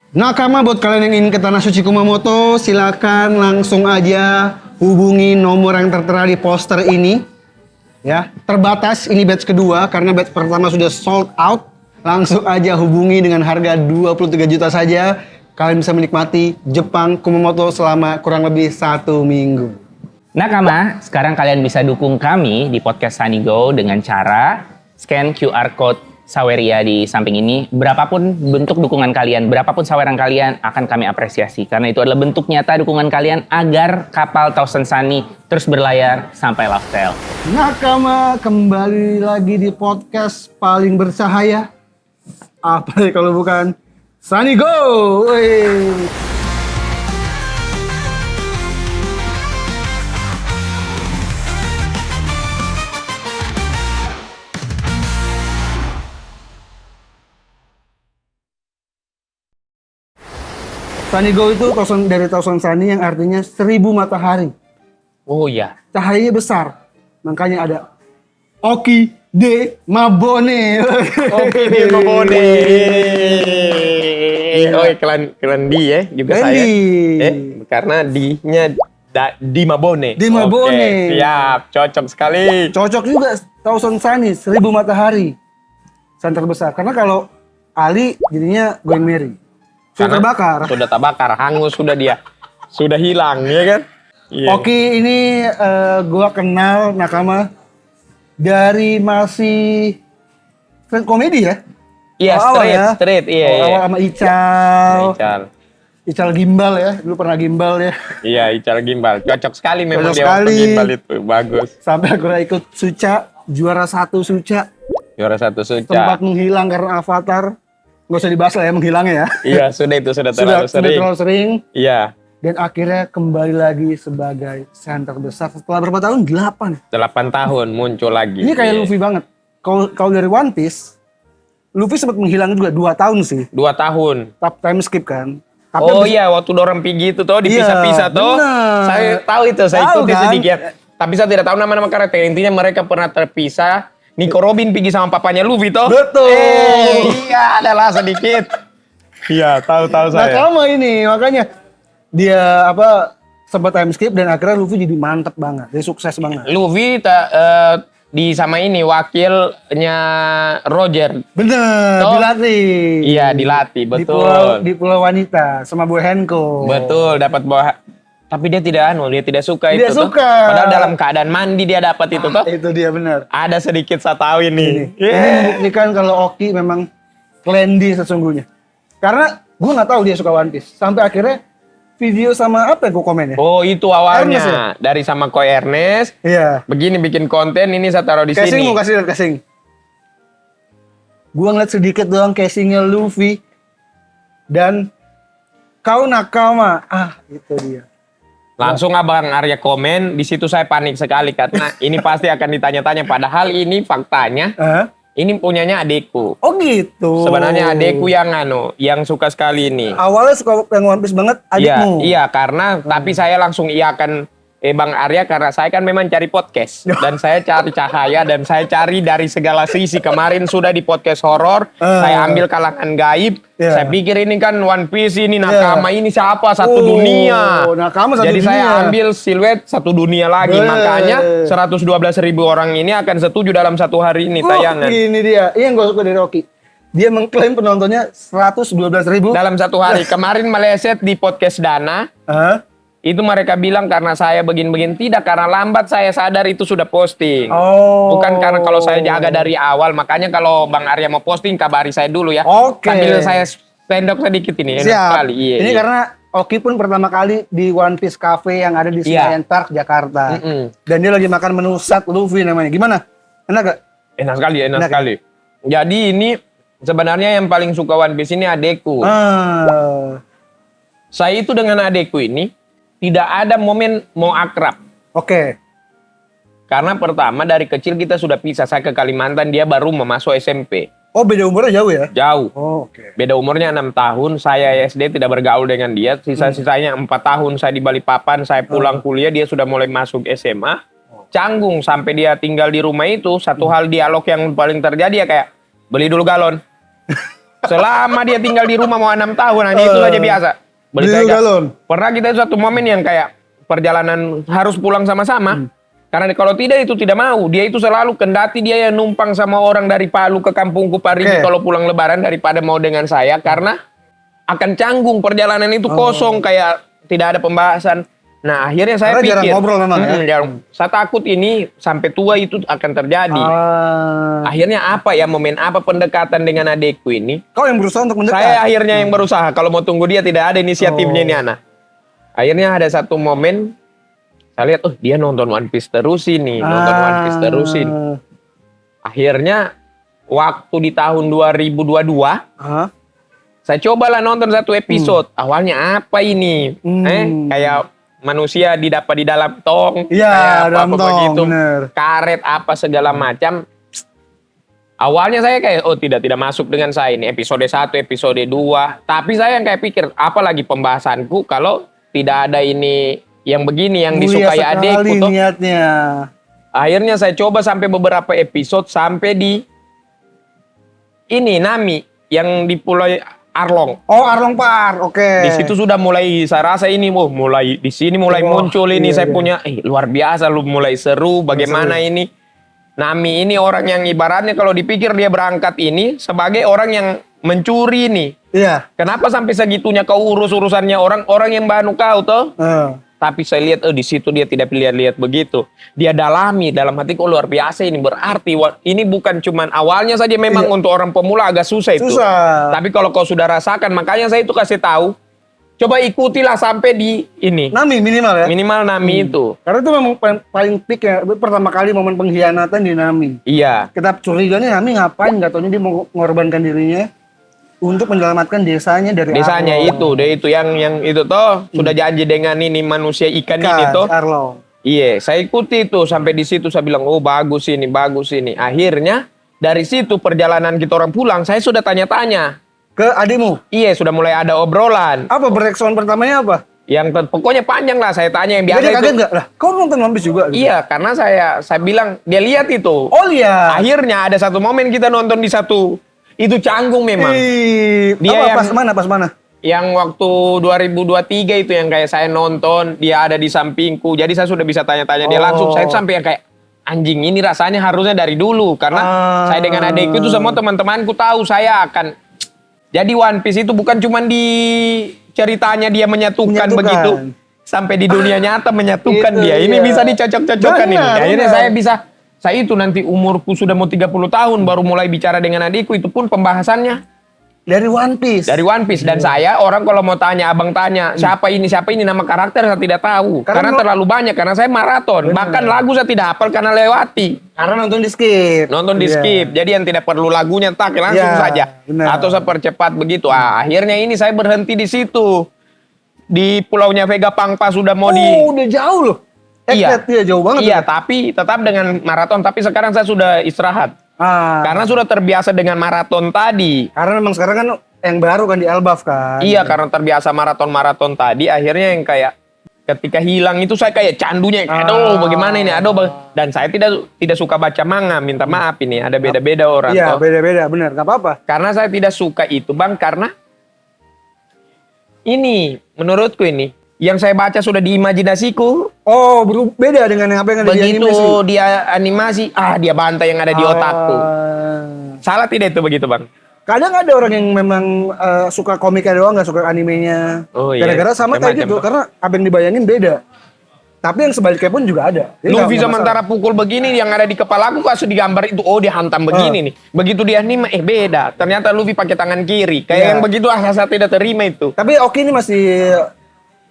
Nakama, buat kalian yang ingin ke Tanah Suci Kumamoto, silakan langsung aja hubungi nomor yang tertera di poster ini. Ya, terbatas ini batch kedua karena batch pertama sudah sold out. Langsung aja hubungi dengan harga 23 juta saja. Kalian bisa menikmati Jepang Kumamoto selama kurang lebih 1 minggu. Nakama, sekarang kalian bisa dukung kami di podcast Sanigo dengan cara scan QR code Saweria di samping ini. Berapapun bentuk dukungan kalian, berapapun saweran kalian akan kami apresiasi. Karena itu adalah bentuk nyata dukungan kalian agar kapal Thousand Sunny terus berlayar sampai Laftel. Nakama, kembali lagi di podcast paling bersahaya. Apa ya kalau bukan Sanigo? Wih. Sanigo itu dari Thousand Sunny yang artinya 1000 matahari. Oh iya. Cahayanya besar. Makanya ada Oki de Mabone. Oke di Mabone. Oh, keren di ya juga Keren saya. di. Karena di-nya di Mabone. Di Mabone. Oke, siap, cocok sekali. Cocok juga Thousand Sunny, 1000 matahari. Center besar. Karena kalau Ali jadinya Going Merry. Sudah terbakar. Sudah terbakar, hangus sudah dia. Sudah hilang, ya kan? Iya. Oki ini gua kenal Nakama dari masih stand komedi ya? Iya, straight, iya. Awal sama Ical. Ical Gimbal ya, dulu pernah gimbal ya. Iya, Ical Gimbal. Cocok sekali memang Cocok dia waktu sekali. gimbal itu, bagus. Sampai akhirnya ikut Suca, juara 1 Suca. Juara 1 Suca. Sempat menghilang karena Avatar. Nggak usah dibahas lah ya menghilangnya ya. Iya, sudah terlalu Sudah sering. terlalu sering. Iya. Dan akhirnya kembali lagi sebagai center besar setelah berapa tahun? 8. 8 tahun muncul lagi. Ini kayak Iya. Luffy banget. Kalau dari One Piece, Luffy sempat menghilang juga 2 tahun sih. 2 tahun. Time skip kan. Tapi Oh abis- iya, waktu dorong pergi itu tuh dipisah-pisah Iya, tuh. benar. Saya tahu itu, saya Tahu ikuti kan? sedikit. Tapi saya tidak tahu nama-nama karakter. Intinya mereka pernah terpisah. Nico Robin pergi sama papanya Luffy toh. Betul. Iya, adalah sedikit. Iya, tahu saya. Nakama ini makanya dia sempat time skip dan akhirnya Luffy jadi mantep banget, dia sukses banget. Luffy di sama ini wakilnya Roger. Bener, Toh? dilatih. Iya, dilatih, betul. Di pulau wanita sama Bu Henko. Betul, dapat bawa. Tapi dia tidak suka Dia itu tuh. suka. Padahal dalam keadaan mandi dia dapat itu tuh. Itu dia bener. Ada sedikit saya tahu ini. Ini membuktikan kalau Oki memang Clendy sesungguhnya. Karena gue nggak tahu dia suka One Piece. Sampai akhirnya video sama apa yang gue komen ya? Oh, itu awalnya Ernest ya? dari sama Ko Ernest. Iya. Begini bikin konten, ini saya taruh di Casing sini. mau kasih lihat casing. Gue ngeliat sedikit doang casingnya Luffy dan kau Nakama. Itu dia. Langsung Abang Arya komen, di situ saya panik sekali karena ini pasti akan ditanya-tanya. Padahal ini faktanya, ini punyanya adekku. Oh gitu. Sebenarnya adekku yang suka sekali ini. Awalnya suka yang One Piece banget adikmu. Iya, karena tapi saya langsung iakan Bang Arya karena saya kan memang cari podcast dan saya cari cahaya dan saya cari dari segala sisi. Kemarin sudah di podcast horor, saya ambil kalangan gaib. Yeah. Saya pikir ini kan One Piece ini Nakama ini siapa satu dunia. Nakama satu Jadi dunia. saya ambil siluet satu dunia lagi. Makanya 112.000 orang ini akan setuju dalam satu hari ini tayangan. Ini dia. Ini yang gue suka dari Rocky. Dia mengklaim penontonnya 112.000 Dalam satu hari. Kemarin meleset di podcast Dana. Itu mereka bilang karena saya begin-begin. Tidak, karena lambat saya sadar itu sudah posting. Bukan karena kalau saya jaga dari awal. Makanya kalau Bang Arya mau posting, kabari saya dulu ya. Oke. Sambil saya stand up sedikit ini. Enak Siap. sekali. Iya, Ini iya. karena Oki pun pertama kali di One Piece Cafe yang ada di Senayan Park, Jakarta. Dan dia lagi makan menu Sat Luffy namanya. Gimana? Enak gak? Enak sekali. Jadi ini sebenarnya yang paling suka One Piece ini adekku. Saya itu dengan adekku ini tidak ada momen mau akrab. Oke. Karena pertama dari kecil kita sudah pisah. Saya ke Kalimantan, dia baru masuk SMP. Oh, beda umurnya jauh ya? Jauh. Oh, oke. Beda umurnya 6 tahun. Saya SD tidak bergaul dengan dia. Sisa-sisanya 4 tahun saya di Balikpapan. Saya pulang kuliah, dia sudah mulai masuk SMA. Canggung sampai dia tinggal di rumah itu. Satu hal dialog yang paling terjadi ya kayak, beli dulu galon. Selama dia tinggal di rumah mau 6 tahun, hanya itu saja biasa. Beli galon. Pernah kita itu satu momen yang kayak perjalanan harus pulang sama-sama. Karena kalau tidak itu tidak mau. Dia itu selalu kendati dia yang numpang sama orang dari Palu ke kampungku Parigi kalau pulang lebaran daripada mau dengan saya. Karena akan canggung perjalanan itu kosong kayak tidak ada pembahasan. Nah akhirnya saya Karena pikir. jarang ngobrol memang ya. Saya takut ini sampai tua itu akan terjadi. Akhirnya apa ya momen apa pendekatan dengan adekku ini? Kau yang berusaha untuk mendekat. Saya akhirnya yang berusaha. Kalau mau tunggu dia tidak ada inisiatifnya ini anak. Akhirnya ada satu momen saya lihat, dia nonton One Piece terus ini, nonton One Piece terus ini. Akhirnya waktu di tahun 2022, saya cobalah nonton satu episode. Awalnya apa ini? Kayak manusia didapat di dalam tong, Iya, dalam apa tong, begitu, bener. karet apa segala macam. Awalnya saya kayak tidak masuk dengan saya ini episode 1, episode 2. Tapi saya yang kayak pikir, apalagi pembahasanku kalau tidak ada ini yang begini yang disukai adekku tuh. Niatnya. Akhirnya saya coba sampai beberapa episode sampai di ini Nami yang di Pulau Arlong. Oh, Arlong Par. Oke. Di situ sudah mulai saya rasa ini mulai di sini mulai muncul ini saya punya luar biasa lu mulai seru bagaimana ini. Nami ini orang yang ibaratnya kalau dipikir dia berangkat ini sebagai orang yang mencuri nih. Iya. Kenapa sampai segitunya kau urus-urusannya orang yang banu kau tuh? Tapi saya lihat di situ dia tidak lihat-lihat begitu. Dia dalami dalam hati kok luar biasa ini berarti ini bukan cuman awalnya saja memang untuk orang pemula agak susah itu. Tapi kalau kau sudah rasakan makanya saya itu kasih tahu. Coba ikutilah sampai di ini. Nami minimal ya. Minimal Nami itu. Karena itu memang paling peak ya. Pertama kali momen pengkhianatan di Nami. Iya. Kita curiga nih Nami ngapain? Gak taunya dia mau mengorbankan dirinya untuk menyelamatkan desanya dari desanya Arlong. itu yang itu toh sudah janji dengan ini manusia ikan ini toh. Arlong. Iya, saya ikuti itu sampai di situ saya bilang bagus ini. Akhirnya dari situ perjalanan kita orang pulang saya sudah tanya-tanya ke adikmu. Iya, sudah mulai ada obrolan. Apa respon pertamanya apa? Yang pokoknya panjang lah saya tanya yang biasa Dia itu. kaget nggak? Lah, kau nonton One Piece juga? Gitu? Iya, karena saya bilang dia lihat itu. Oh lihat. Akhirnya ada satu momen kita nonton di satu itu canggung memang. Dia pas mana? Yang waktu 2023 itu yang kayak saya nonton, dia ada di sampingku. Jadi saya sudah bisa tanya-tanya dia langsung. Saya sampai yang kayak anjing ini rasanya harusnya dari dulu karena saya dengan adikku itu semua teman-temanku tahu saya akan jadi One Piece itu bukan cuma di ceritanya dia menyatukan begitu. Sampai di dunia nyata menyatukan dia. Ini bisa dicocok-cocokkan ini. Akhirnya saya itu nanti umurku sudah mau 30 tahun baru mulai bicara dengan adikku itu pun pembahasannya dari One Piece. Dan saya orang kalau mau tanya abang tanya siapa ini nama karakter saya tidak tahu karena terlalu banyak karena saya maraton. Bahkan lagu saya tidak hafal karena lewati. Karena nonton di skip. Jadi yang tidak perlu lagunya langsung saja. Atau saya percepat begitu. Akhirnya ini saya berhenti di situ. Di pulaunya Vega Pangpa sudah mau udah jauh loh. Iya, jauh banget. Iya, tapi tetap dengan maraton. Tapi sekarang saya sudah istirahat. Karena sudah terbiasa dengan maraton tadi. Karena memang sekarang kan yang baru kan di Elbaf kan. Iya, karena terbiasa maraton tadi. Akhirnya yang kayak ketika hilang itu saya kayak candunya. Aduh, bagaimana ini? Dan saya tidak suka baca manga. Minta maaf ini. Ada beda-beda orang. Iya, beda-beda. Benar, nggak apa-apa. Karena saya tidak suka itu, Bang. Karena ini, menurutku ini. Yang saya baca sudah di imajinasiku. Oh, beda dengan apa yang ada di animasi. Begitu dia animasi, dia bantai yang ada di otakku. Salah tidak itu begitu, Bang? Kadang ada orang yang memang suka komiknya doang, nggak suka animenya. Gara-gara sama kayak gitu, karena apa yang dibayangin beda. Tapi yang sebaliknya pun juga ada. Luffy sementara pukul begini, yang ada di kepalaku kasih digambar itu, dia hantam begini nih. Begitu dia anime, beda. Ternyata Luffy pakai tangan kiri. Kayak yang begitu, saya tidak terima itu. Tapi Oki ini masih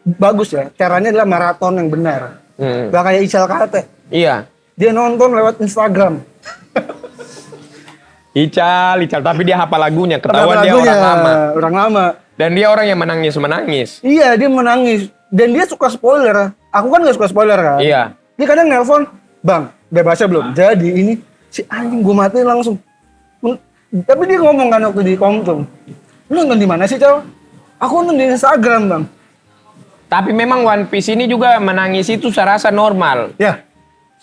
bagus ya, caranya adalah maraton yang benar. Gak kayak Ical Kate. Iya. Dia nonton lewat Instagram. Ical, tapi dia hafal lagunya. Ketahuan dia orang lama. Dan dia orang yang menangis. Iya, dia menangis. Dan dia suka spoiler. Aku kan gak suka spoiler kan. Iya. Dia kadang nelpon, Bang, udah baca belum? Jadi ini, si anjing gue matiin langsung. Tapi dia ngomong kan waktu di Komtung. Lu nonton di mana sih, Cal? Aku nonton di Instagram, Bang. Tapi memang One Piece ini juga menangis itu saya rasa normal. Ya.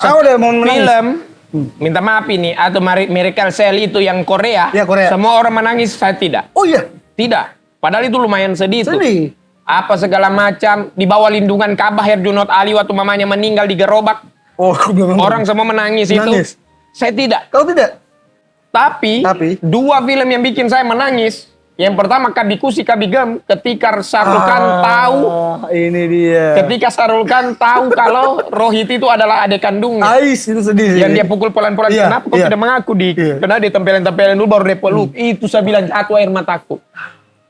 Saya udah mau menangis. Film minta maaf ini, atau Miracle Cell itu yang Korea, Iya, Korea. semua orang menangis, saya tidak. Oh iya. Tidak. Padahal itu lumayan sedih tuh. Sedih. Apa segala macam, di bawah lindungan Ka'bah Herjunot Ali waktu mamanya meninggal di gerobak. Oh, aku bilang Orang semua menangis Menangis. itu. Saya tidak. Kau tidak? Tapi, Tapi? dua film yang bikin saya menangis. Yang pertama Kadikusi Kabigam, ketika Sarul Khan tahu, Ini dia. ketika Sarul Khan tahu kalau Rohit itu adalah adik kandungnya. Ais itu sedih sih. Yang dia pukul pelan-pelan, Iya, kenapa kau iya. tidak mengaku Iya. karena dia tempelin-tempelin dulu baru dia peluk. Itu saya bilang jatuh air mataku.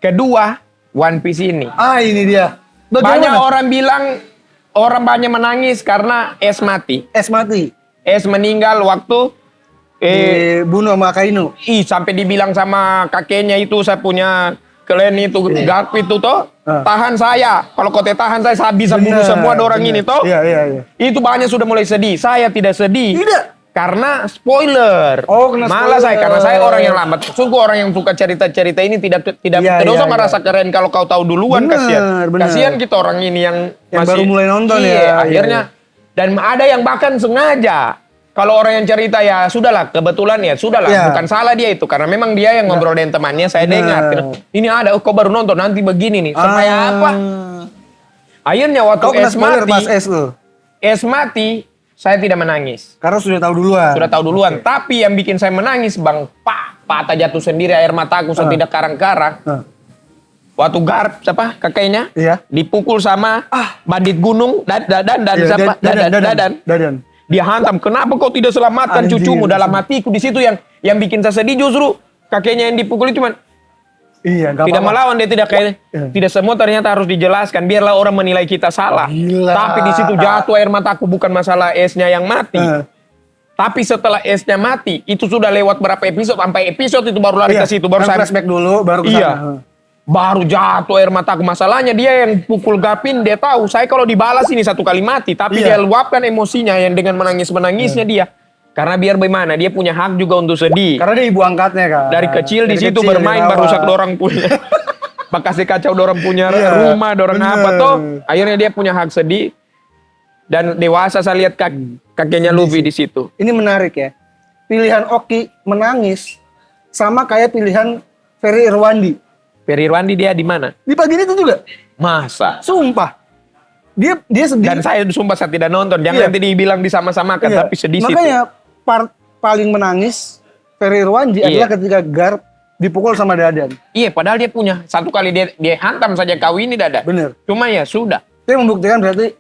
Kedua, One Piece ini. Ini dia. Banyak orang bilang, orang banyak menangis karena Es mati. Es mati. Es meninggal waktu Bunuh sama Akainu. sampai dibilang sama kakeknya itu, saya punya kalian itu Garp itu toh, tahan saya. Kalau kau tahan saya bisa bunuh semua orang ini toh. Iya. Itu banyak sudah mulai sedih. Saya tidak sedih. Tidak. Karena spoiler. Oh, kena Malah spoiler. saya karena saya orang yang lambat. Sungguh orang yang suka cerita-cerita ini tidak Iya, usah iya, merasa keren kalau kau tahu duluan. Benar, benar. Kasihan kita orang ini yang baru mulai nonton iya, ya. akhirnya. Dan ada yang bahkan sengaja. Kalau orang yang cerita ya sudahlah, kebetulan ya sudahlah, Iya. bukan salah dia itu, karena memang dia yang ngobrol dengan temannya, saya Benar. dengar. Ini ada, kau baru nonton nanti begini nih, supaya apa? Akhirnya waktu Kau kena Es spoiler pas mati, es lo. Es mati, saya tidak menangis. Karena sudah tahu duluan. Sudah tahu duluan. Tapi yang bikin saya menangis, Bang, patah jatuh sendiri air mataku sampai tidak karang-karang. Waktu Garp, siapa kakeknya? Iya. Dipukul sama bandit gunung, Dadan, Iya, siapa? Dadan. Dia hantam, kenapa kau tidak selamatkan Anjir, cucumu? Dalam hatiku di situ yang bikin saya sedih justru kakeknya yang dipukul itu cuman Iya, nggak tidak apa-apa. melawan, dia tidak kayak Iya. tidak semua ternyata harus dijelaskan biarlah orang menilai kita salah. Gila. Tapi di situ jatuh air mataku, bukan masalah esnya yang mati. Tapi setelah esnya mati, itu sudah lewat berapa episode, sampai episode itu baru lari ke situ, baru Kan saya flashback dulu, baru ke Iya. sana. Baru jatuh air mataku. Masalahnya dia yang pukul Gapin, dia tahu saya kalau dibalas ini satu kali mati, tapi Iya. dia luapkan emosinya yang dengan menangis-menangisnya dia. Karena biar bagaimana, dia punya hak juga untuk sedih. Karena dia ibu angkatnya kan. Dari kecil di situ kecil, bermain dari baru awal. rusak dorang punya. Bakasih kacau dorang punya Iya, rumah, dorang bener. apa toh. Akhirnya dia punya hak sedih. Dan dewasa saya lihat kakeknya Luffy di situ. Ini menarik ya. Pilihan Oki menangis sama kayak pilihan Ferry Irwandi. Ferry Irwandi dia di mana? Di pagi itu juga. Masa? Sumpah. Dia sedih. Dan saya sumpah saya tidak nonton. Jangan Iya. nanti dibilang disama-samakan, Iya. tapi sedih situ. Makanya part paling menangis Ferry Irwandi Iya. adalah ketika Garp dipukul sama Dadan. Iya, padahal dia punya satu kali dia hantam saja kau ini Dada. Bener. Cuma ya sudah. Itu membuktikan berarti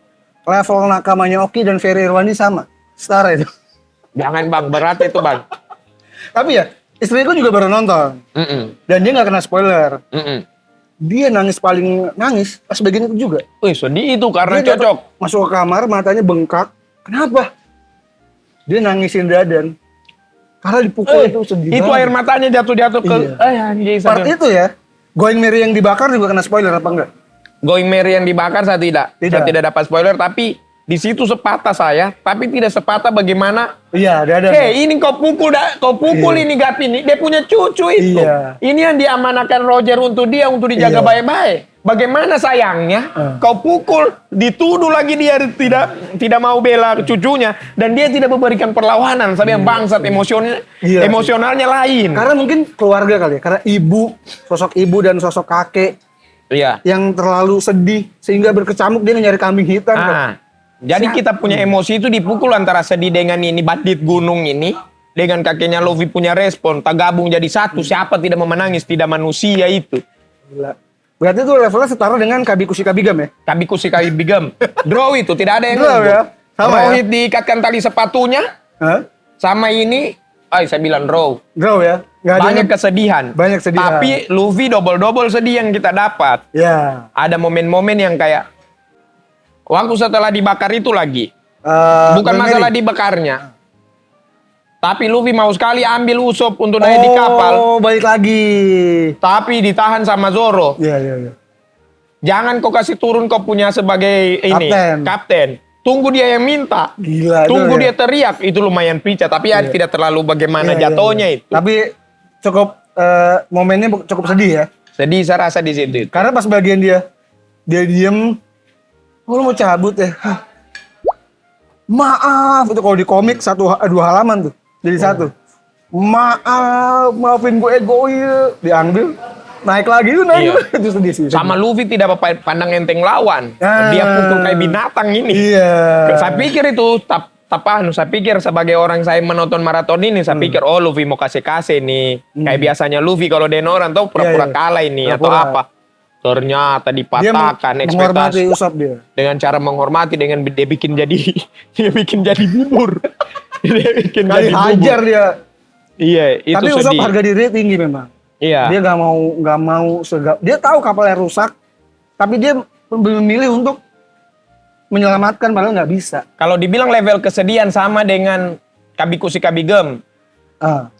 level nakamanya Oki dan Ferry Irwandi sama. Setara itu. Jangan Bang, berat itu Bang. Tapi ya, istriku juga baru nonton. Dan dia nggak kena spoiler. Dia paling nangis pas bagian itu juga. Wih, sedih itu karena Dia cocok. masuk ke kamar, matanya bengkak. Kenapa? Dia nangisin Dadan. Karena dipukul itu sedih Itu banget. air matanya jatuh-jatuh ke Iya. anjing. Part itu ya, Going Merry yang dibakar juga kena spoiler apa enggak? Going Merry yang dibakar saya tidak. Tidak. Saya tidak dapat spoiler, tapi di situ sepatah saya, tapi tidak sepatah bagaimana. Iya, Dadan. Hei, ini kau pukul ini Gapin ini, dia punya cucu itu. Iya. Ini yang diamanahkan Roger untuk dia untuk dijaga Iya. baik-baik. Bagaimana sayangnya kau pukul, dituduh lagi dia tidak mau bela cucunya dan dia tidak memberikan perlawanan sampai yang bangsat Iya. emosionalnya lain. Karena mungkin keluarga kali ya, karena sosok ibu dan sosok kakek Iya. yang terlalu sedih sehingga berkecamuk dia nyari kambing hitam. kan? Jadi kita punya emosi itu dipukul antara sedih dengan ini bandit gunung ini dengan kakeknya Luffy punya respon, tak gabung jadi satu. Siapa tidak mau menangis, tidak manusia itu. Gila. Berarti itu levelnya setara dengan Kabikushi Kabigam ya? Kabikushi Kabigam. Draw itu tidak ada yang Draw unggul. ya? Sama Rohit diikatkan tali sepatunya Hah? sama ini, saya bilang draw. Draw ya? Nggak ada Banyak yang- kesedihan. Banyak kesedihan. Tapi Luffy double sedih yang kita dapat. Ya. Ada momen-momen yang kayak waktu setelah dibakar itu lagi. Bukan Going masalah Merry. dibakarnya. Tapi Luffy mau sekali ambil Usopp untuk naik di kapal. Oh, balik lagi. Tapi ditahan sama Zoro. Iya. Jangan kau kasih turun kau punya sebagai ini kapten. Tunggu dia yang minta. Gila. Tunggu itu dia ya. teriak. Itu lumayan pica. Tapi ya tidak terlalu bagaimana Iya, jatuhnya iya. itu. Tapi cukup momennya cukup sedih ya. Sedih saya rasa di situ. Karena pas bagian dia diem. Oh, lu mau cabut ya? Hah. Maaf, itu kalau di komik dua halaman tuh. Jadi satu. Maafin gue egois. Diambil, naik lagi tuh naik. Iya. Itu sedih sih. Sama Luffy tidak pandang enteng lawan. Ah. Dia pukul kayak binatang ini. Iya. Saya pikir itu saya pikir sebagai orang saya menonton maraton ini, saya pikir oh Luffy mau kasih nih. Kayak biasanya Luffy kalau Denoran tuh pura-pura kalah ini atau apa. Ternyata dipatahkan ekspektasi Usop dia. dengan cara menghormati, dengan dia bikin jadi bubur. Dia bikin Kali jadi hajar bubur. dia. Iya, itu Tapi Usop sedih. harga diri tinggi memang. Iya. Dia nggak mau dia tahu kapalnya rusak, tapi dia memilih untuk menyelamatkan padahal nggak bisa. Kalau dibilang level kesedihan sama dengan Kabikushi Kabigem,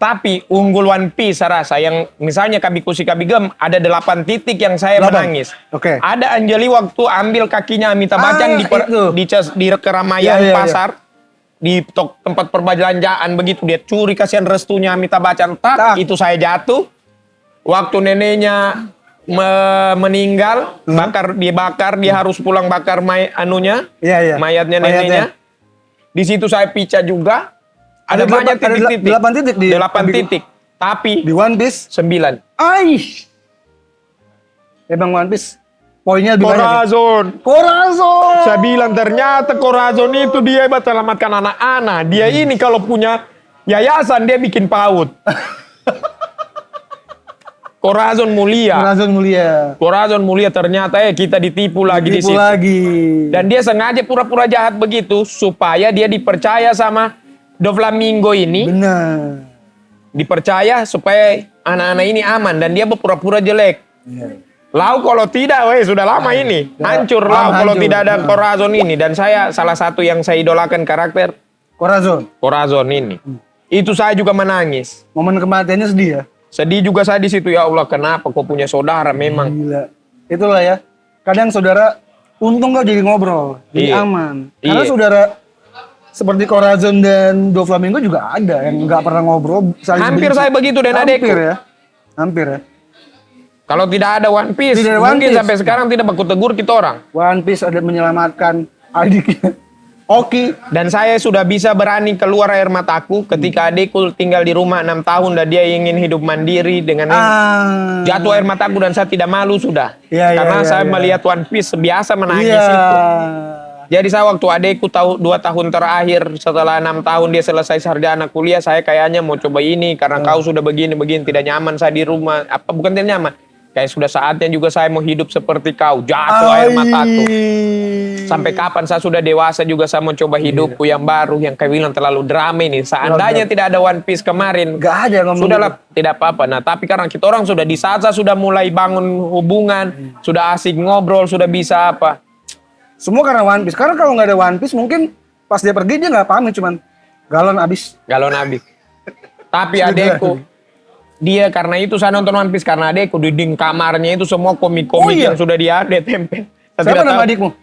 tapi unggul One Piece saya rasa yang misalnya Kabikushi Kabigem ada 8 titik yang saya 8. menangis. Oke. Ada Anjali waktu ambil kakinya Amitabh Bachchan di keramaian Iya. pasar. Di tempat perbelanjaan begitu dia curi, kasihan restunya Amitabh Bachchan. Itu saya jatuh. Waktu neneknya meninggal, dibakar, dia harus pulang bakar mayatnya neneknya. Di situ saya picah juga. Ada banyak titik-titik. 8 titik di 8 titik. Tapi di One Piece 9. Emang One Piece poinnya lebih banyak. Corazon. Saya bilang ternyata Corazon itu dia hebat selamatkan anak-anak. Dia ini kalau punya yayasan dia bikin PAUD. Corazon mulia ternyata kita ditipu lagi di situ. Dan dia sengaja pura-pura jahat begitu supaya dia dipercaya sama Doflamingo ini. Benar. Dipercaya supaya anak-anak ini aman dan dia berpura-pura jelek. Lau kalau tidak, sudah lama ini hancur Lau kalau tidak ada Corazon ini. Dan saya salah satu yang saya idolakan karakter Corazon ini. Itu saya juga menangis. Momen kematiannya sedih ya. Sedih juga saya di situ, ya Allah kenapa kau punya saudara memang. Gila. Itulah ya. Kadang saudara untung kau jadi ngobrol, jadi aman. Karena saudara seperti Corazon dan Doflamingo juga ada yang nggak pernah ngobrol. Hampir saya begitu dan adekku. Hampir ya. Kalau tidak ada One Piece, mungkin sampai sekarang tidak baku tegur kita orang. One Piece ada menyelamatkan adiknya. Oki. Dan saya sudah bisa berani keluar air mataku ketika adikku tinggal di rumah 6 tahun dan dia ingin hidup mandiri dengan jatuh air mataku dan saya tidak malu sudah. Karena saya melihat One Piece biasa menangis itu. Jadi saya waktu adikku 2 tahun terakhir setelah 6 tahun dia selesai sarjana kuliah, saya kayaknya mau coba ini karena kau sudah begini tidak nyaman saya di rumah. Bukan tidak nyaman. Kayak sudah saatnya juga saya mau hidup seperti kau. Jatuh air mataku. Sampai kapan saya sudah dewasa juga saya mau coba hidupku yang baru. Yang kayak bilang terlalu drama ini. Seandainya tidak ada One Piece kemarin. Gak ada ngomong. Sudahlah tidak apa-apa. Nah tapi karena kita orang sudah di saat saya sudah mulai bangun hubungan. Sudah asik ngobrol. Sudah bisa apa. Semua karena One Piece. Karena kalau nggak ada One Piece mungkin pas dia pergi dia nggak pamit. Cuman galon habis. Tapi adekku. Dia karena itu saya nonton One Piece karena adekku di dinding kamarnya itu semua komik-komik yang sudah dia tempel. Siapa nama adikmu?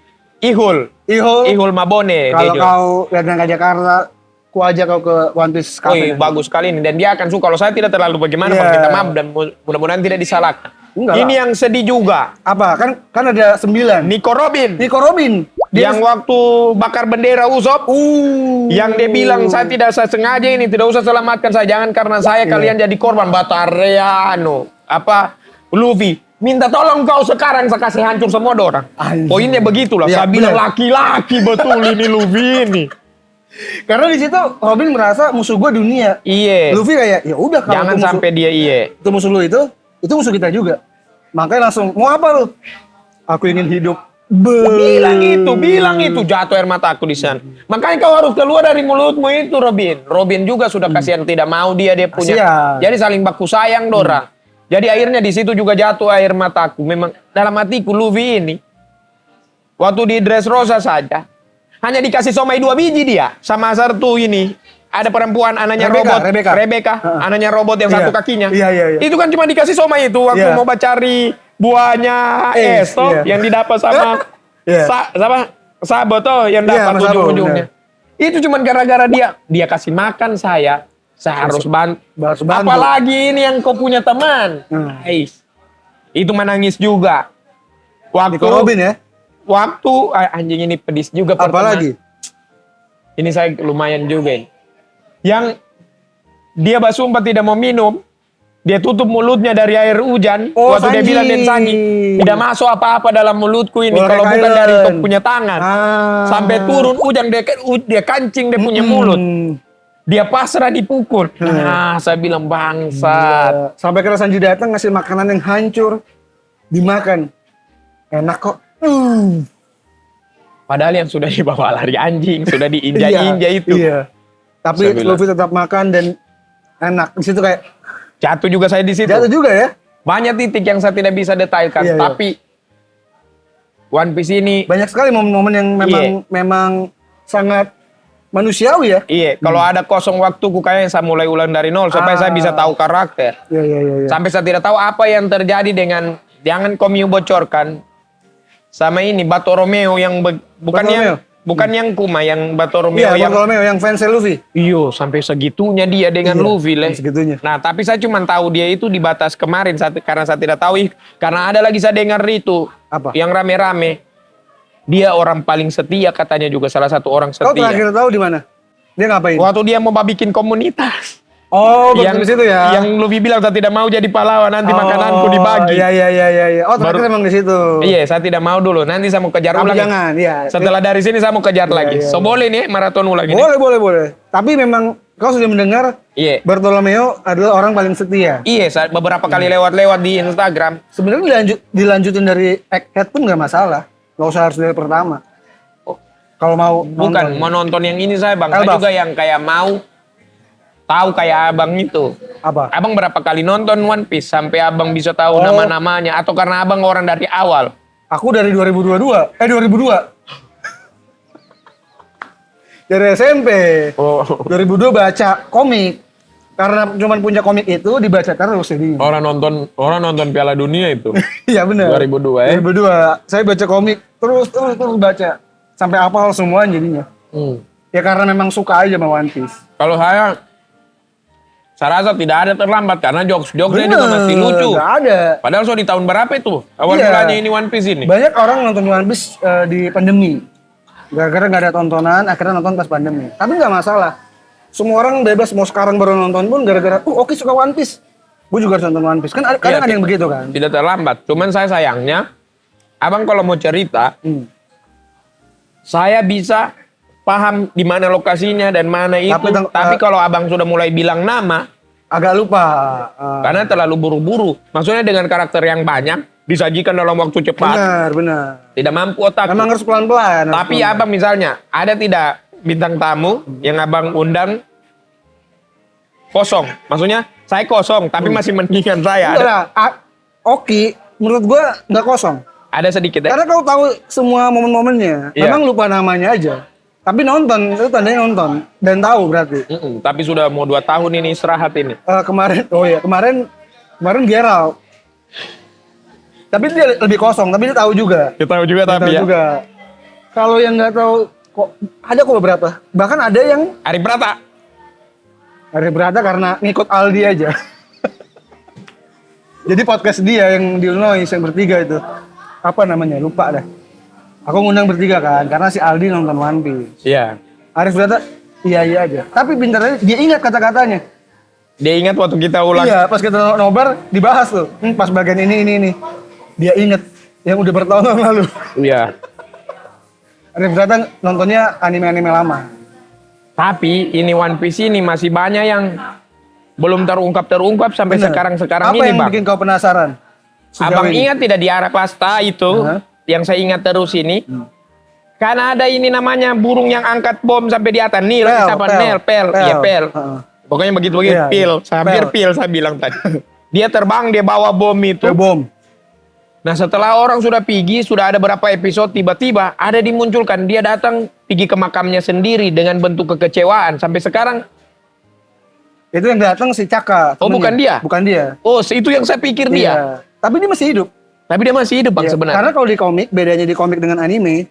Ihul Mabone. Kalau kau datang ke Jakarta, ku ajak kau ke One Piece Cafe. Bagus sekali ini dan dia akan suka. Kalau saya tidak terlalu bagaimana, kalau minta maaf dan mudah-mudahan tidak disalahkan. Ini yang sedih juga. Apa? Kan ada 9. Nico Robin. Dia yang waktu bakar bendera Usopp. Yang dia bilang saya tidak sengaja ini, tidak usah selamatkan saya, jangan karena saya kalian jadi korban. Batareano. Luffy. Minta tolong kau sekarang saya kasih hancur semua orang. Poinnya begitulah. Saya bilang laki-laki betul ini Luffy ini. Karena di situ Robin merasa musuh gue dunia. Iya. Luffy kayak ya udah kalau jangan sampai dia itu musuh lu itu musuh kita juga. Makanya langsung mau apa lu? Aku ingin hidup. Bilang itu jatuh air mataku di sana. Makanya kau harus keluar dari mulutmu itu Robin. Robin juga sudah kasihan tidak mau dia punya. Jadi saling baku sayang dorang. Jadi akhirnya di situ juga jatuh air mataku. Memang dalam hatiku Luffy ini waktu di Dressrosa saja hanya dikasih somai 2 biji dia sama satu ini. Ada perempuan anaknya Rebecca. Anaknya robot yang satu kakinya. Itu kan cuma dikasih somai itu waktu mau cari buahnya yang didapat sama Saboto yang dapat ujung-ujungnya. Itu cuma gara-gara dia kasih makan saya harus bantu. Apalagi ini yang kau punya teman. Itu menangis juga. Waktu Robin ya? Waktu anjing ini pedis juga apalagi Ini saya lumayan juga ini. Yang dia bersumpah tidak mau minum, dia tutup mulutnya dari air hujan. Oh, waktu dia Sanji. bilang dan Sanji, tidak masuk apa-apa dalam mulutku ini. Oh, Kalau kayak bukan Thailand. dari top punya tangan. Sampai turun hujan, dia kancing dia punya mulut. Dia pasrah dipukul. Nah, saya bilang bangsat. Sampai kira Sanji datang ngasih makanan yang hancur. Dimakan. Enak kok. Padahal yang sudah dibawa lari anjing, sudah diinjak-injak itu. Iya. Tapi Saya bilang. Luffy tetap makan dan enak. Di situ kayak Jatuh juga saya di situ. jatuh juga ya. Banyak titik yang saya tidak bisa detailkan, Iya, iya. tapi One Piece ini, Banyak sekali momen-momen yang memang sangat manusiawi ya. iya, kalau ada kosong waktuku kayaknya saya mulai ulang dari nol supaya saya bisa tahu karakter. Iya. Sampai saya tidak tahu apa yang terjadi dengan, jangan Komiu bocorkan, sama ini Bartolomeo yang bukan yang Kuma, yang Bartolomeo Iya, yang Bartolomeo yang fans Luffy. iyo sampai segitunya dia dengan Iya, Luffy leh. segitunya. Nah, tapi saya cuma tahu dia itu di batas kemarin karena saya tidak tahu karena ada lagi saya dengar itu Apa? yang rame-rame. Dia orang paling setia katanya juga salah satu orang Kau setia. terakhir tahu di mana? Dia ngapain? Waktu dia mau bikin komunitas. Oh, baru di situ ya. Yang Luffy bilang saya tidak mau jadi pahlawan, nanti makananku dibagi. Iya. Oh, terakhir emang di situ. Iya, saya tidak mau dulu. Nanti saya mau kejar Tapi ulang. jangan, iya. Setelah dari sini saya mau kejar lagi. iya, So boleh nih maraton ulang ini. Boleh. Tapi memang kau sudah mendengar Iya. Bartolomeo adalah orang paling setia. Iya, saya beberapa kali lewat-lewat di Instagram. Sebenarnya dilanjutin dari Egghead pun nggak masalah. Nggak usah harus dari pertama. Kalau mau Bukan, mau nonton yang ini saya bang. Saya Elbaf. juga yang kayak mau tahu kayak abang itu. Apa? Abang berapa kali nonton One Piece sampai abang bisa tahu Oh. nama-namanya atau karena abang orang dari awal? Aku dari 2002. 2002. Dari SMP. Oh. 2002 baca komik. Karena cuma punya komik itu dibaca terus jadi. Orang nonton Piala Dunia itu. Iya benar. 2002 ya? 2002. Saya baca komik terus baca sampai hafal semua jadinya. Ya karena memang suka aja sama One Piece. Kalau saya rasa tidak ada terlambat karena jokes-jokesnya juga masih lucu. Nggak ada. Padahal di tahun berapa itu? Awal Iya. mulanya ini One Piece ini. Banyak orang nonton One Piece di pandemi. Gara-gara nggak ada tontonan, akhirnya nonton pas pandemi. Tapi nggak masalah. Semua orang bebas mau sekarang baru nonton pun gara-gara, oke suka One Piece. Gue juga harus nonton One Piece. Kan kadang Iya, ada yang begitu kan. Tidak terlambat. Cuman saya sayangnya, abang kalau mau cerita, saya bisa paham di mana lokasinya dan mana itu. Tapi kalau abang sudah mulai bilang nama, Agak lupa. karena terlalu buru-buru. Maksudnya dengan karakter yang banyak, disajikan dalam waktu cepat, Benar. tidak mampu otak. Memang harus pelan-pelan. Tapi abang misalnya, ada tidak bintang tamu yang abang undang kosong? Maksudnya saya kosong, tapi masih mendingan saya. Enggak lah. Oke, menurut gua nggak kosong. Ada sedikit ya? Karena kau tahu semua momen-momennya. Iya. Memang lupa namanya aja. Tapi nonton, itu tandanya nonton. Dan tahu berarti. Tapi sudah mau 2 tahun ini istirahat ini. Kemarin Geralt. Tapi dia lebih kosong, tapi dia tahu juga. Kita tahu juga tapi Tahu ya. juga. Kalau yang nggak tahu, ada kok beberapa. Bahkan ada yang Ari Prata. Hari berata karena ngikut Aldi aja. Jadi podcast dia yang di Illinois yang bertiga itu. Apa namanya? Lupa dah. Aku ngundang bertiga kan, karena si Aldi nonton One Piece. Iya. Arif berata, iya aja. Tapi pintarnya dia ingat kata-katanya. Dia ingat waktu kita ulang. Iya, pas kita nobar dibahas tuh. Pas bagian ini. Dia inget yang udah bertahun-tahun lalu. Iya. Arif berata nontonnya anime-anime lama. Tapi ini One Piece ini masih banyak yang belum terungkap sampai Bener. sekarang Apa ini yang bang. bikin kau penasaran? Sejauh Abang ini? ingat tidak di Arapasta itu yang saya ingat terus ini? Karena ada ini namanya burung yang angkat bom sampai di atas. Nil, pel. Iya pel. Pokoknya begitu Iya, pil. Hampir pel. pil saya bilang tadi. Dia terbang, dia bawa bom itu. Bom. Nah setelah orang sudah pergi, sudah ada berapa episode, tiba-tiba ada dimunculkan. Dia datang pergi ke makamnya sendiri dengan bentuk kekecewaan. Sampai sekarang, Itu yang datang si Caka. Oh, temennya. bukan dia? Bukan dia. oh itu yang saya pikir dia. Iya. Tapi dia masih hidup. Tapi dia masih hidup bang Iya. sebenarnya. Karena kalau di komik, bedanya di komik dengan anime,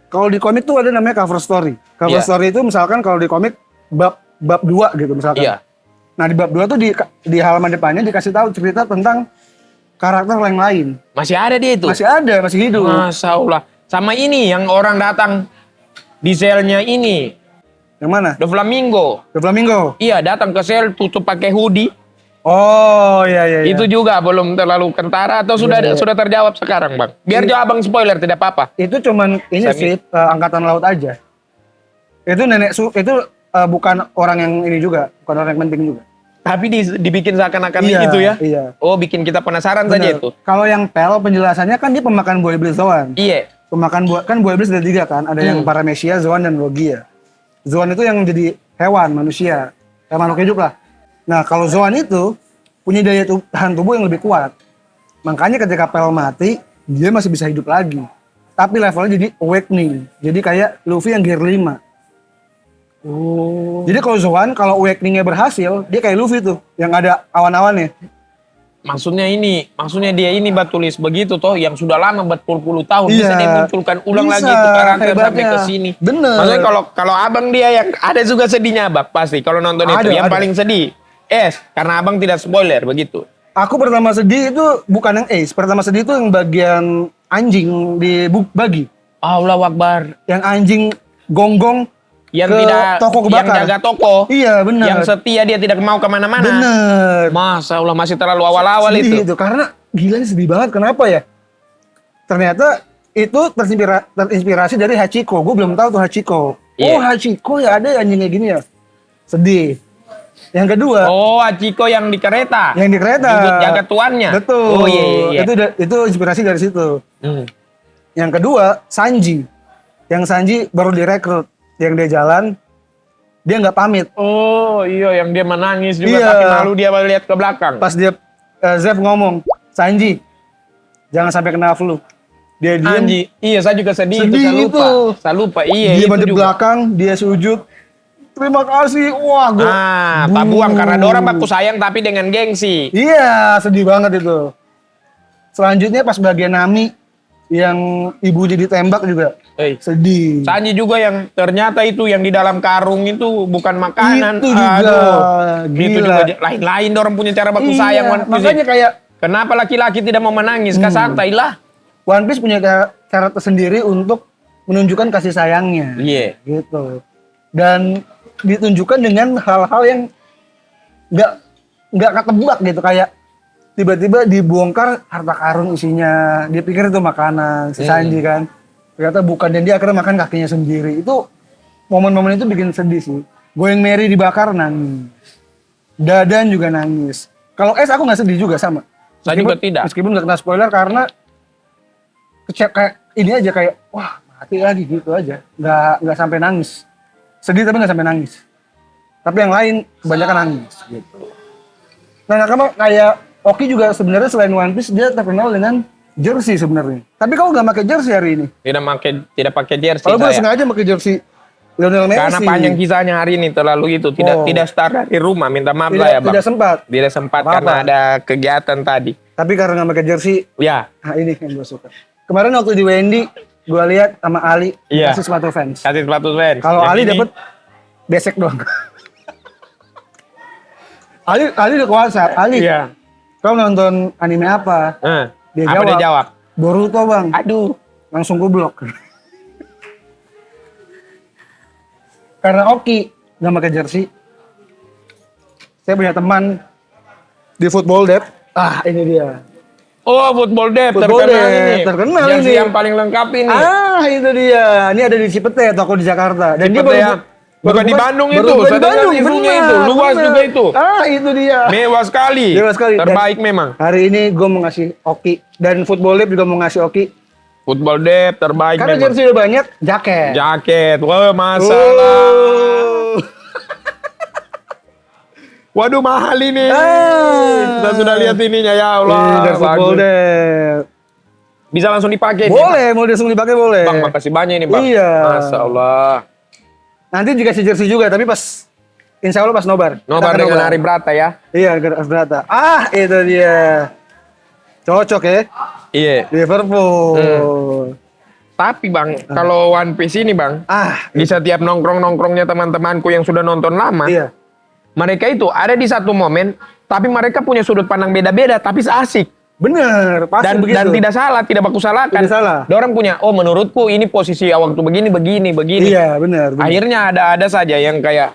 kalau di komik tuh ada namanya cover story. Cover Iya. story itu misalkan kalau di komik bab 2 gitu misalkan. Iya. Nah di bab 2 tuh di halaman depannya dikasih tahu cerita tentang karakter yang lain. Masih ada dia itu. Masih ada, masih hidup. Masya Allah. Sama ini yang orang datang di selnya ini. Yang mana? The Flamingo. The Flamingo. Iya, datang ke sel tutup pakai hoodie. Oh, iya. Itu juga belum terlalu kentara atau sudah terjawab sekarang, Bang? Biar jawab Abang spoiler tidak apa-apa. Itu cuman ini sih angkatan laut aja. Itu itu bukan orang yang ini juga, bukan orang yang penting juga. Tapi dibikin seakan-akan Iya, gitu ya. iya. Oh, bikin kita penasaran saja Bener. itu. Kalau yang Pel penjelasannya kan dia pemakan buah iblis Zoan. Iya. Pemakan buah kan buah iblis ada 3 kan, ada yang Paramecia, Zoan dan Logia. Zoan itu yang jadi hewan, manusia, makhluk hidup lah. Nah, kalau Zoan itu punya daya tahan tubuh yang lebih kuat. Makanya ketika Pel mati, dia masih bisa hidup lagi. Tapi levelnya jadi awakening. Jadi kayak Luffy yang gear 5. Oh. Jadi kalau Zoan, kalau awakening-nya berhasil, dia kayak Luffy tuh, yang ada awan-awannya. Maksudnya dia ini Batulis begitu toh yang sudah lama berpuluh-puluh tahun Iya. bisa dimunculkan ulang Bisa, lagi itu karakter hebatnya. sampai ke sini. Bener. Maksudnya kalau Abang dia yang ada juga sedihnya Abang pasti kalau nonton itu yang Ada. paling sedih. Karena Abang tidak spoiler begitu. Aku pertama sedih itu bukan yang Ace, pertama sedih itu yang bagian anjing di bagi. Allahu Akbar. Yang anjing gonggong Yang ke tidak toko yang kebakar. jaga toko. Iya, benar. Yang setia dia tidak mau kemana-mana. Bener. Masa Allah masih terlalu awal-awal Sedih itu. karena gila ini sedih banget. Kenapa ya? Ternyata itu terinspirasi dari Hachiko. Gue belum tahu tuh Hachiko. Iya. Oh, Hachiko ya ada anjing kayak gini ya. Sedih. Yang kedua, Oh, Achiko yang di kereta. yang di kereta. Ribut jaga tuannya. Betul. Oh iya. Itu inspirasi dari situ. Hmm. Yang kedua, Sanji. Yang Sanji baru direkrut. Yang dia jalan, dia nggak pamit. Oh iya yang dia menangis juga Iya. tapi malu dia lihat ke belakang. Pas dia Zeff ngomong, Sanji, jangan sampai kena flu. Dia diem, Anji, iya saya juga sedih, Sedih itu itu. saya lupa. Iya dia itu di juga. belakang, dia sujud. Terima kasih. Wah, gue. Pak Buang karena dorang baku sayang tapi dengan gengsi. Iya, sedih banget itu. Selanjutnya pas bagian Nami yang ibunya ditembak juga sedih. Sanji juga yang ternyata itu yang di dalam karung itu bukan makanan. Itu juga, Itu gila. juga lain-lain dorang punya cara baku Iya, sayang One Piece. makanya kayak Kenapa laki-laki tidak mau menangis? Santai lah. One Piece punya cara tersendiri untuk menunjukkan kasih sayangnya. Iya. Gitu. Dan ditunjukkan dengan hal-hal yang nggak ketebak gitu, kayak tiba-tiba dibongkar harta karun isinya, dia pikir itu makanan si Sanji kan, ternyata bukan, dan dia akhirnya makan kakinya sendiri. Itu momen-momen itu bikin sedih sih. Going Merry dibakar nangis, Dadan juga nangis. Kalau S aku nggak sedih juga sama. Saya juga tidak. Meskipun nggak kena spoiler karena kayak ini aja kayak wah mati lagi gitu aja, nggak sampai nangis. Sedih tapi nggak sampai nangis. Tapi yang lain kebanyakan nangis gitu. Nah, kamu kayak Oki juga sebenarnya selain One Piece dia terkenal dengan jersey sebenarnya. Tapi kau nggak pakai jersey hari ini. Tidak pakai jersey Kalau gue saya. sengaja pakai jersey Lionel Messi. Karena panjang kisahnya hari ini terlalu itu tidak start dari rumah, minta maaf lah ya Bang. Tidak sempat. Tidak sempat Apa-apa. karena ada kegiatan tadi. Tapi karena nggak pakai jersey, Ya, nah ini yang gue suka. Kemarin waktu di Wendy, gue lihat sama Ali Iya. kasih sepatu fans. kasih sepatu fans. Kalau Yang Ali ini- dapat besek doang. Ali udah kuasa. Ali, Iya. kau nonton anime apa? Dia Apa dia jawab? Boruto bang. Aduh. Langsung gue blok. Karena Oki nggak pakai jersey. Saya punya teman di Football Dev. Ah, ini dia. Oh, Football Dev Football terkenal Dev, ini. terkenal Jersey ini. yang paling lengkap ini. Ah, itu dia. Ini ada di Cipete, toko di Jakarta. Dan Cipete ya. Bukan di Bandung itu, saya dengar isunya itu. Luas juga itu. Ah, itu dia. Mewah sekali. Mewah sekali. Terbaik memang. Hari ini gue mau ngasih Oki. Dan Football Dev juga mau ngasih Oki. Football Dev terbaik Karena memang. jersey udah banyak, jaket. Jaket. Wah, masalah. Oh. Waduh, mahal ini. Ah. Kita sudah lihat ininya ya Allah. Dari Football Bagus. Dev. Bisa langsung dipakai. Boleh, mau langsung dipakai boleh. Bang, makasih banyak ini, Bang. Iya. Masya Allah. Nanti juga si jersey juga, tapi pas insya Allah pas nobar. Nobar Kita akan dengan Hari Brata ya. Iya, Hari Brata. Ah, itu dia. Cocok ya. Iya. Liverpool. Tapi Bang, kalau One Piece ini Bang, di setiap nongkrong-nongkrongnya teman-temanku yang sudah nonton lama, Iya. mereka itu ada di satu momen, tapi mereka punya sudut pandang beda-beda, tapi asik. Bener, pasti Dan begitu. tidak salah, tidak baku salahkan. Tidak salah. Orang punya, oh menurutku ini posisi waktu begini. Iya, benar. Akhirnya ada saja yang kayak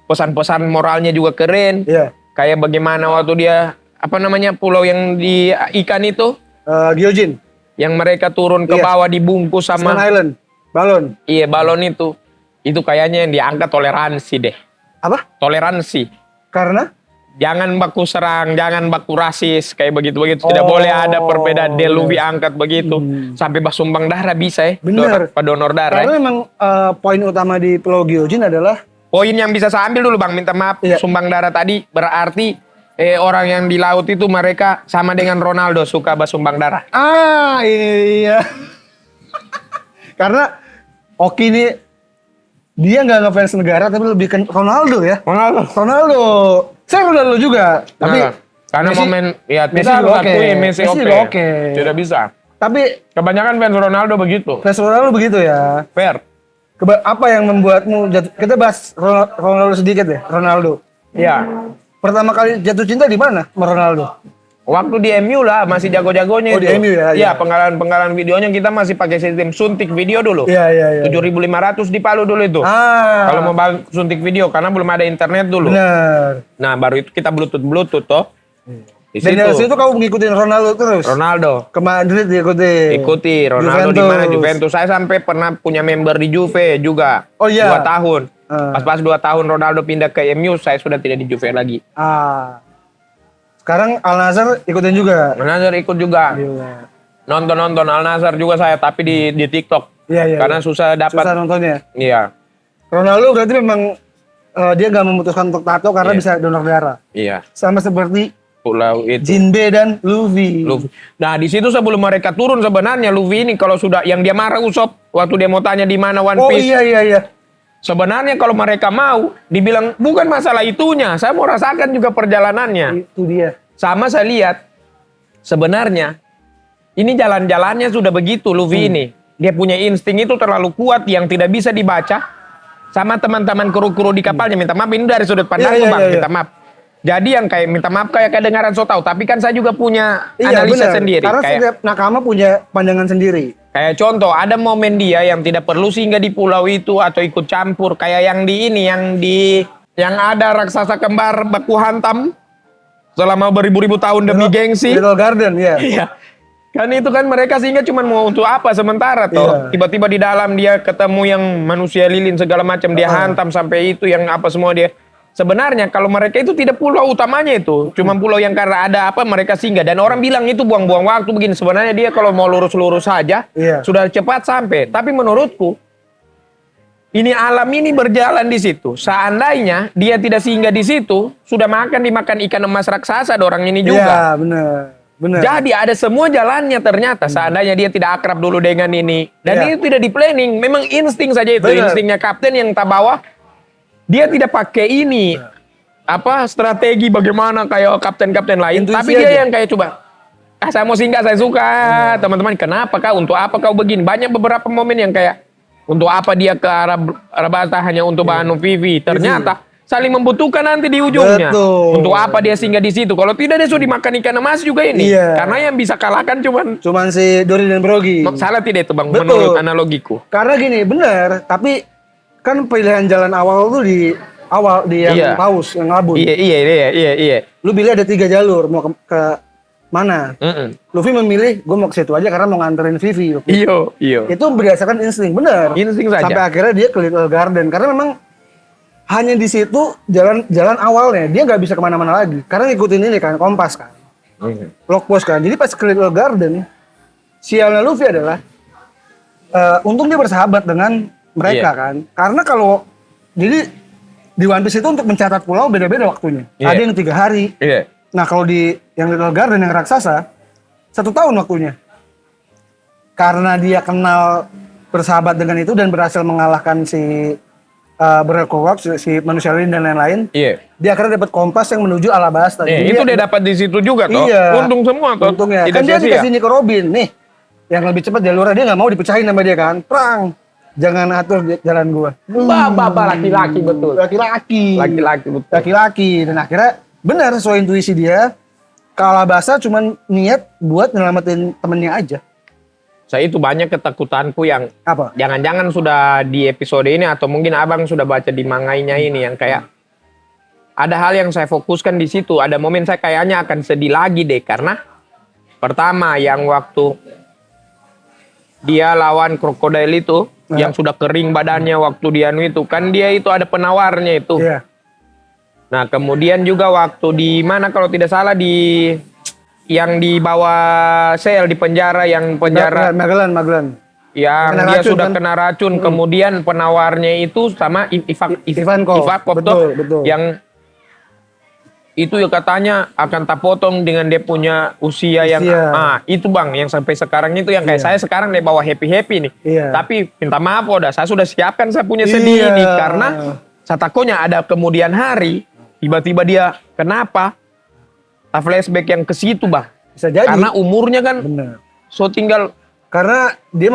pesan-pesan moralnya juga keren. Iya. Kayak bagaimana waktu dia, apa namanya, pulau yang di ikan itu, Gyojin, yang mereka turun ke Iya. bawah dibungkus Swan sama, Island, balon. iya balon itu. Itu kayaknya yang diangkat toleransi deh. Apa? Toleransi. Karena? Jangan baku serang, jangan baku rasis, kayak begitu-begitu. Tidak Oh, boleh ada perbedaan. Dia Luffy angkat begitu. Sampai sumbang darah bisa ya. Bener. Donor darah. Karena ya. memang poin utama di Pulau Gyojin adalah Poin yang bisa saya ambil dulu Bang, minta maaf. Iya. Sumbang darah tadi berarti orang yang di laut itu mereka sama dengan Ronaldo, suka basumbang darah. iya. Karena Oki ini dia nggak ngefans negara tapi lebih ke Ronaldo ya. Ronaldo. Saya Ronaldo juga. Tapi Nah, karena Messi- momen ya Messi kita harus juga oke. akui Messi Messi oke. juga oke. Tidak bisa. tapi Kebanyakan fans Ronaldo begitu. fans Ronaldo begitu ya. Fair. Apa yang membuatmu jatuh? Kita bahas Ronaldo sedikit ya. Ronaldo. Iya. Pertama kali jatuh cinta di mana sama Ronaldo? Waktu di MU lah masih jago-jagonya Oh, itu. di MU ya, Iya, iya. pengalaman videonya kita masih pakai sistem suntik video dulu. Iya. 7.500 di Palu dulu itu. Kalau mau suntik video karena belum ada internet dulu. benar. Nah, baru itu kita Bluetooth toh. Di Dan dari situ situ kamu ngikutin Ronaldo terus. Ronaldo Ke Madrid diikuti. ikuti Ronaldo di mana Juventus. Saya sampai pernah punya member di Juve juga. Oh, iya. 2 tahun. Ah. Pas 2 tahun Ronaldo pindah ke MU, saya sudah tidak di Juve lagi. Sekarang Al Nassr ikutin juga. Ronaldo ikut juga. Gila. Nonton Al Nassr juga saya, tapi di TikTok. Iya. Karena susah dapat. susah nontonnya. Iya. Ronaldo berarti memang dia nggak memutuskan untuk tato karena Iya. bisa donor darah. Iya. Sama seperti Pulau itu. Jinbe dan Luffy. Nah, di situ sebelum mereka turun sebenarnya Luffy ini kalau sudah yang dia marah Usop waktu dia mau tanya di mana One Oh Piece. iya. Sebenarnya kalau mereka mau dibilang bukan masalah itunya, saya mau rasakan juga perjalanannya. Itu dia. Sama saya lihat sebenarnya ini jalan-jalannya sudah begitu Luffy ini. Dia punya insting itu terlalu kuat yang tidak bisa dibaca sama teman-teman kru-kru di kapalnya. Minta maaf ini dari sudut pandangku Bang, Iya. minta maaf. Jadi yang kayak minta maaf kayak kedengaran so tahu, tapi kan saya juga punya Iya, analisa benar. sendiri. Karena Kayak, setiap nakama punya pandangan sendiri. kayak contoh, ada momen dia yang tidak perlu singgah di pulau itu atau ikut campur. Kayak yang di ini, yang ada raksasa kembar baku hantam selama beribu-ribu tahun demi gengsi. Little Garden, ya. Iya. Kan itu kan mereka singgah cuma mau untuk apa sementara toh. Iya. Tiba-tiba di dalam dia ketemu yang manusia lilin segala macam, dia hantam sampai itu yang apa semua dia. Sebenarnya kalau mereka itu tidak pulau utamanya itu, cuma pulau yang karena ada apa mereka singgah dan orang bilang itu buang-buang waktu begini. Sebenarnya dia kalau mau lurus-lurus saja Iya. sudah cepat sampai. Tapi menurutku ini alam ini berjalan di situ. Seandainya dia tidak singgah di situ, sudah dimakan ikan emas raksasa orang ini juga. Iya, benar. Jadi ada semua jalannya ternyata seandainya dia tidak akrab dulu dengan ini. Dan Iya. itu tidak di planning, memang insting saja itu. Benar. Instingnya kapten yang tak bawa. Dia tidak pakai ini apa strategi bagaimana kayak kapten-kapten lain, Intuisi tapi dia aja. yang kayak coba saya mau singgah, saya suka. Teman-teman, kenapa kau? Untuk apa kau begini? Banyak beberapa momen yang kayak untuk apa dia ke Arabata hanya untuk Banu Vivi. Ternyata saling membutuhkan nanti di ujungnya. Betul. Untuk apa dia singgah di situ? Kalau tidak dia sudah dimakan ikan emas juga ini. Iya. Karena yang bisa kalahkan Cuman si Dory dan Brogy. salah tidak itu Bang Betul. menurut analogiku. Karena gini, benar. Tapi kan pilihan jalan awal tuh di awal di yang Iya. paus, yang ngabun. Iya. Lu pilih ada 3 jalur mau ke mana? Mm-mm. Luffy memilih gue mau ke situ aja karena mau nganterin Vivi. Iyo. Itu berdasarkan insting, benar. Insting saja. Sampai akhirnya dia ke Little Garden karena memang hanya di situ jalan awalnya dia nggak bisa kemana-mana lagi karena ngikutin ini kan kompas kan, log post kan. Jadi pas ke Little Garden, sialnya Luffy adalah untung dia bersahabat dengan mereka Iya. kan. Karena kalau jadi di One Piece itu untuk mencatat pulau beda-beda waktunya. Iya. Ada yang 3 hari. Iya. Nah kalau di yang Little Garden yang raksasa 1 tahun waktunya. Karena dia kenal bersahabat dengan itu dan berhasil mengalahkan si Berkelok, si manusia lain dan lain-lain. Iya. Dia akhirnya dapat kompas yang menuju Alabasta. Jadi Itu dia dapat di situ juga toh. Iya. Untung semua toh. Untungnya. Tidak Kan dia sia-sia. dikasih ini ke Robin nih. Yang lebih cepat jalurnya dia nggak mau dipecahin sama dia kan. Perang. Jangan atur jalan gua. Bapak laki-laki betul. Laki-laki. Laki-laki betul. Laki-laki. Dan akhirnya benar sesuai intuisi dia. Kalau Alabasta cuman niat buat nyelamatin temennya aja. Saya itu banyak ketakutanku yang Apa? jangan-jangan sudah di episode ini atau mungkin abang sudah baca di mangainya ini yang kayak ada hal yang saya fokuskan di situ. Ada momen saya kayaknya akan sedih lagi deh karena pertama yang waktu dia lawan krokodil itu yang sudah kering badannya waktu dia itu kan dia itu ada penawarnya itu. Iya. Nah kemudian juga waktu di mana kalau tidak salah di yang di bawah sel di penjara yang penjara Magelan. yang Kena dia racun, sudah kan? kena racun kemudian penawarnya itu sama Ivankov. Ivakov Betul. yang itu ya katanya akan tak potong dengan dia punya usia yang itu bang yang sampai sekarang itu yang kayak saya sekarang dia bawa happy nih tapi minta maaf udah saya sudah siapkan saya punya sedih ini karena saya takutnya ada kemudian hari tiba-tiba dia kenapa flashback yang ke situ bang Bisa jadi. karena umurnya kan Bener. so tinggal Karena dia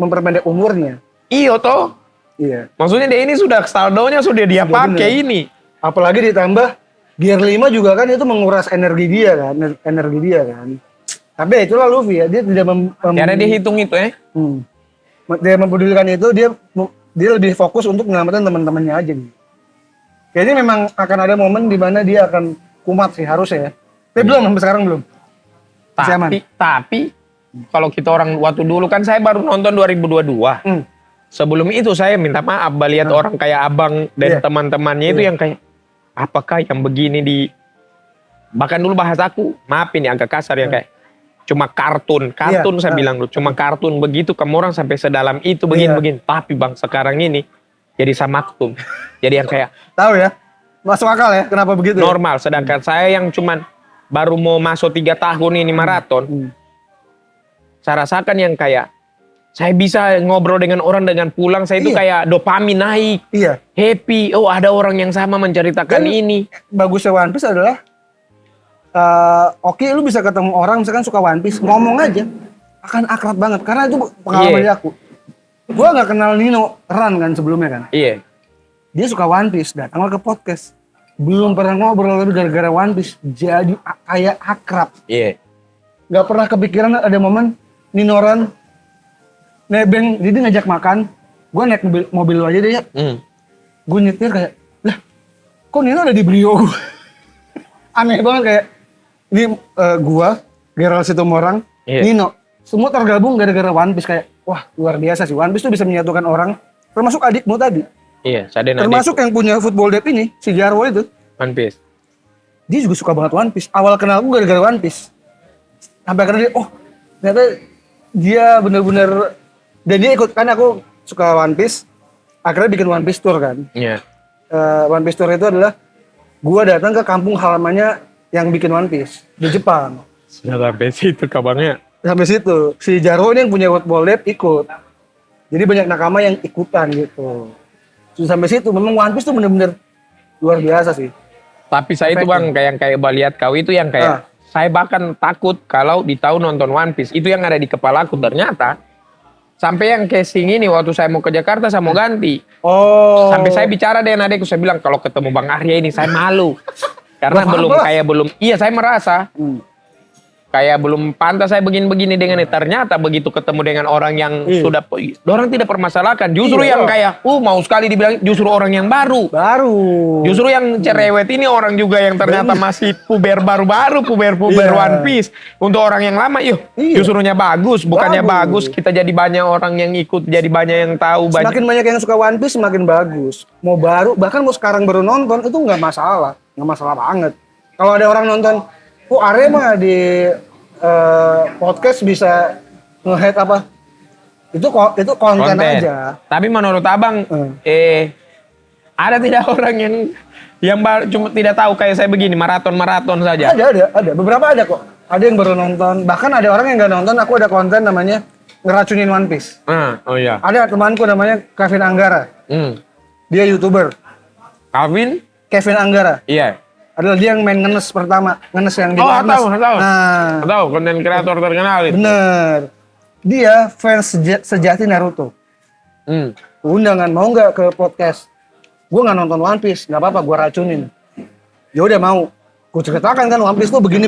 memperpendek umurnya. iyo toh Iya. maksudnya dia ini sudah saldonya sudah dia pakai bener. ini Apalagi ditambah Gear 5 juga kan itu menguras energi dia kan. Tapi itulah Luffy ya, dia tidak karena dia hitung itu dia mempedulikan itu, dia lebih fokus untuk menyelamatkan teman-temannya aja nih. Kayaknya memang akan ada momen di mana dia akan kumat sih harusnya ya. Tapi belum, sampai sekarang belum. Masih aman. Tapi kalau kita orang waktu dulu kan saya baru nonton 2022. Sebelum itu saya minta maaf lihat orang kayak abang dan teman-temannya itu yang kayak apakah yang begini bahkan dulu bahasaku maaf ini agak kasar yang kayak cuma kartun saya bilang dulu cuma kartun begitu kamu orang sampai sedalam itu begini tapi bang sekarang ini jadi samaktum jadi yang kayak tahu ya masuk akal ya kenapa begitu normal sedangkan saya yang cuman baru mau masuk 3 tahun ini maraton saya rasakan yang kayak saya bisa ngobrol dengan orang dengan pulang saya itu kayak dopamin naik happy ada orang yang sama menceritakan ini bagusnya One Piece adalah oke lu bisa ketemu orang misalkan suka One Piece ngomong aja akan akrab banget karena itu pengalaman dari aku gua nggak kenal Nino Ran kan sebelumnya kan dia suka One Piece datang ke podcast belum pernah ngobrol tapi gara-gara One Piece jadi kayak akrab nggak pernah kepikiran ada momen Nino Ran nebeng, jadi ngajak makan, gue naik mobil lu aja deh ya. Gue nyetir kayak, lah kok Nino ada di Brio gue? Aneh banget kayak, ini gue, Gerald Situmorang, Nino, semua tergabung gara-gara One Piece kayak, wah luar biasa sih, One Piece tuh bisa menyatukan orang, termasuk adikmu tadi. Termasuk yang punya football dep ini, si Jarwo itu. One Piece. Dia juga suka banget One Piece, awal kenal gue gara-gara One Piece. Sampai akhirnya dia, ternyata dia bener-bener dan dia ikut, kan aku suka One Piece, akhirnya bikin One Piece Tour kan. One Piece Tour itu adalah gua datang ke kampung halamannya yang bikin One Piece di Jepang. Sampai situ kabarnya. Sampai situ, si Jarwo ini yang punya football lab ikut. Jadi banyak nakama yang ikutan gitu. Terus sampai situ, memang One Piece tuh bener-bener luar biasa sih. Tapi saya itu bang, kayak lihat kau itu yang kayak, saya bahkan takut kalau di tahun nonton One Piece, itu yang ada di kepalaku ternyata, sampai yang casing ini waktu saya mau ke Jakarta saya mau ganti. Sampai saya bicara dengan adekku saya bilang kalau ketemu Bang Arya ini saya malu. Karena saya merasa kayak belum pantas saya begini-begini dengan ini. Ternyata begitu ketemu dengan orang yang sudah orang tidak permasalahkan. Justru yang kayak mau sekali dibilang justru orang yang baru. Justru yang cerewet ini orang juga yang ternyata masih puber baru-baru, puber One Piece. Untuk orang yang lama justrunya bagus, bukannya bagus. Kita jadi banyak orang yang ikut, jadi banyak yang tahu. Semakin banyak yang suka One Piece semakin bagus. Mau baru, bahkan mau sekarang baru nonton itu nggak masalah banget. Kalau ada orang nonton, Arya mah di podcast bisa nge-head apa? Itu konten aja. Tapi menurut abang, ada tidak orang yang cuma tidak tahu kayak saya begini maraton saja? Ada. Beberapa ada kok. Ada yang baru nonton. Bahkan ada orang yang nggak nonton. Aku ada konten namanya ngeracunin One Piece. Ada temanku namanya Kevin Anggara. Dia YouTuber. Kevin Anggara. Iya. Adalah dia yang main ngenes pertama, ngenes yang di Ngenes. Tahu konten kreator terkenal itu. Bener. Dia fans sejati Naruto. Undangan mau nggak ke podcast? Gue nggak nonton One Piece, nggak apa-apa, gue racunin. Ya udah mau. Gue ceritakan kan One Piece tuh begini.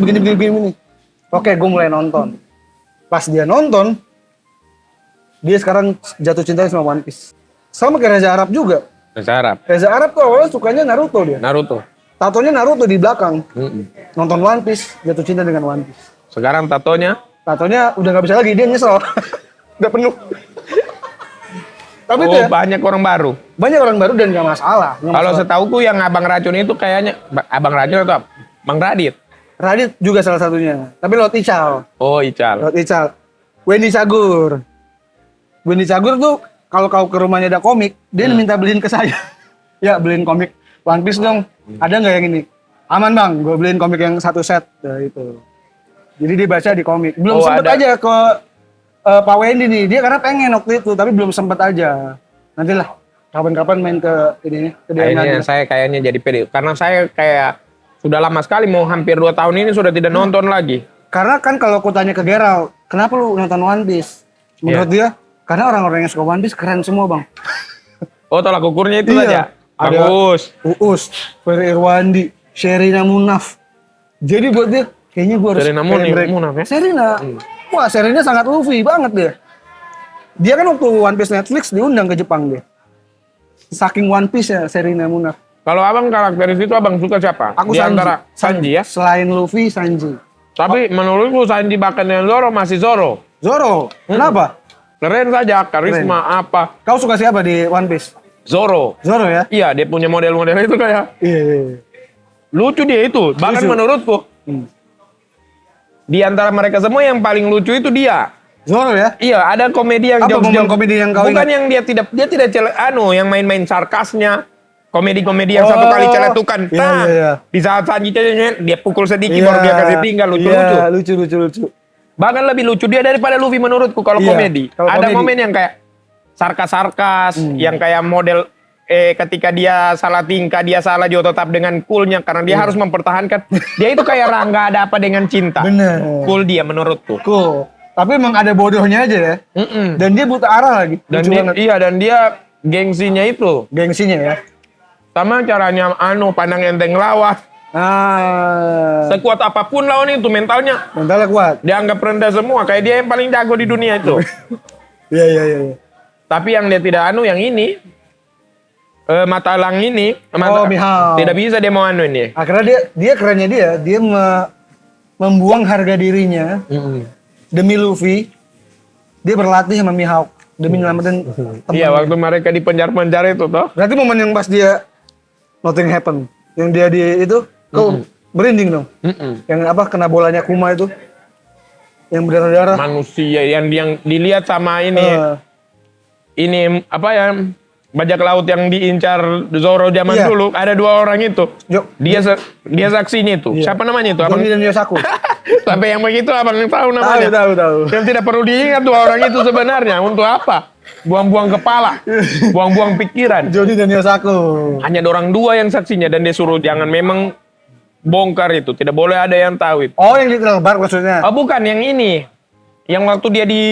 Oke, gue mulai nonton. Pas dia nonton, dia sekarang jatuh cinta sama One Piece. Sama kayak Reza Arab juga. Reza Arab tuh awalnya sukanya Naruto dia. Tatonya Naruto di belakang. Nonton One Piece, jatuh cinta dengan One Piece. Sekarang tatonya Udah nggak bisa lagi, dia nyesel. Udah penuh. Tapi itu ya, banyak orang baru. banyak orang baru dan nggak masalah. Kalau setauku yang Abang Racun itu kayaknya Abang Racun atau Bang Radit. Radit juga salah satunya. Tapi Lord Ical. Oh, Ical. Lord Ical. Wendy Cagur tuh kalau kau ke rumahnya ada komik, dia minta beliin ke saya. Ya, beliin komik One Piece dong. Ada nggak yang ini? Aman bang, gue beliin komik yang satu set. Ya, itu. Jadi dia baca di komik. Belum sempet aja ke Pak Wendy nih. Dia karena pengen waktu itu, tapi belum sempet aja. Nantilah, kapan-kapan main ke ini. Kayaknya saya jadi pede. Karena saya kayak sudah lama sekali, mau hampir 2 tahun ini sudah tidak nonton lagi. Karena kan kalau aku tanya ke Gerald, kenapa lu nonton One Piece? Menurut dia, karena orang-orang yang suka One Piece keren semua bang. Oh, tolak ukurnya itu saja. Ada Bagus. Uus, Ferry Irwandi, Sherina Munaf. Jadi buat dia, kayaknya gue harus Sherina Munaf ya? Sherina. Wah, Sherina sangat Luffy banget dia. Dia kan waktu One Piece Netflix diundang ke Jepang dia. Saking One Piece ya Sherina Munaf. Kalau abang karakteris itu abang suka siapa? Aku Di antara Sanji ya? Selain Luffy, Sanji. Tapi menurutku Sanji bahkan yang Zoro masih Zoro. Zoro, kenapa? Keren saja, karisma apa. Kau suka siapa di One Piece? Zoro. Zoro ya? Iya, dia punya model-model itu kayak. Iya. Lucu dia itu. Bahkan Lucu. menurutku. Di antara mereka semua yang paling lucu itu dia. Zoro ya? Iya, ada komedi yang Apa momen komedi yang kau bukan ingat? yang dia tidak yang main-main sarkasnya. Komedi-komedi yang satu kali celetukan. Iya, Nah, iya. di saat selanjutnya dia pukul sedikit baru dia kasih tinggal lucu-lucu. Iya, lucu. Bahkan lebih lucu dia daripada Luffy menurutku kalau Iya, komedi. kalau Ada komedi. momen yang kayak sarkas-sarkas, yang kayak model ketika dia salah tingkah, dia salah juga tetap dengan coolnya karena dia harus mempertahankan. Dia itu kayak Rangga ada apa dengan cinta. Bener. Cool dia menurutku. Cool. Tapi emang ada bodohnya aja ya. Dan dia buta arah lagi. Dan Lucu dia, banget. iya dan dia gengsinya itu Gengsinya ya. sama caranya pandang enteng lawan. Sekuat apapun lawan itu mentalnya Mentalnya kuat. dianggap rendah semua kayak dia yang paling jago di dunia itu. Iya. Tapi yang dia tidak yang ini mata elang ini Mihawk. tidak bisa dia mau ini. Akhirnya dia kerennya dia membuang harga dirinya demi Luffy. Dia berlatih sama Mihawk demi nyelamatin teman. Iya, waktu mereka di penjara-penjara itu toh. Berarti momen yang pas dia nothing happen, yang dia di itu kau merinding dong. Yang apa kena bolanya Kuma itu. Yang berdarah-darah. Manusia yang dilihat sama ini apa ya? Bajak laut yang diincar Zoro zaman Iya. dulu, ada 2 orang itu. Dia saksinya itu. Iya. Siapa namanya itu? Abang Johnny dan Yosaku. sampai yang begitu abang tahu namanya. Tahu. Yang tidak perlu diingat 2 orang itu sebenarnya untuk apa? Buang-buang kepala, buang-buang pikiran. Johnny dan Yosaku. Hanya ada orang 2 yang saksinya dan dia suruh jangan memang bongkar itu, tidak boleh ada yang tahu itu. Oh, yang di Telbar maksudnya. Oh bukan yang ini. Yang waktu dia di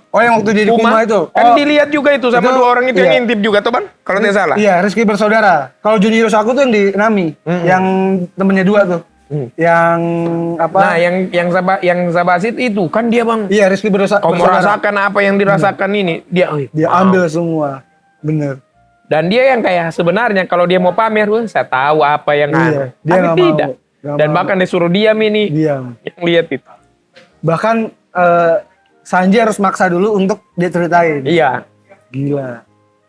Oh, yang waktu dia di Kuma itu. Kan Oh, dilihat juga itu sama itu, 2 orang itu iya. yang ngintip juga tuh Bang, kalau tidak salah. Iya, Rizky bersaudara. Kalau Johnny Yosaku tuh yang di Nami, yang temennya 2 tuh. Yang apa? Nah, yang Sabasit itu kan dia Bang. Iya, Rizky Kau bersaudara. merasakan apa yang dirasakan ini, dia Dia ambil semua. Bener. Dan dia yang kayak sebenarnya kalau dia mau pamer, wah saya tahu apa yang Iya, dia tapi nggak tidak. mau. Nggak Dan mau. bahkan disuruh diam ini. Diam. Yang lihat itu. Bahkan Sanji harus maksa dulu untuk dia ceritain. Iya. Gila.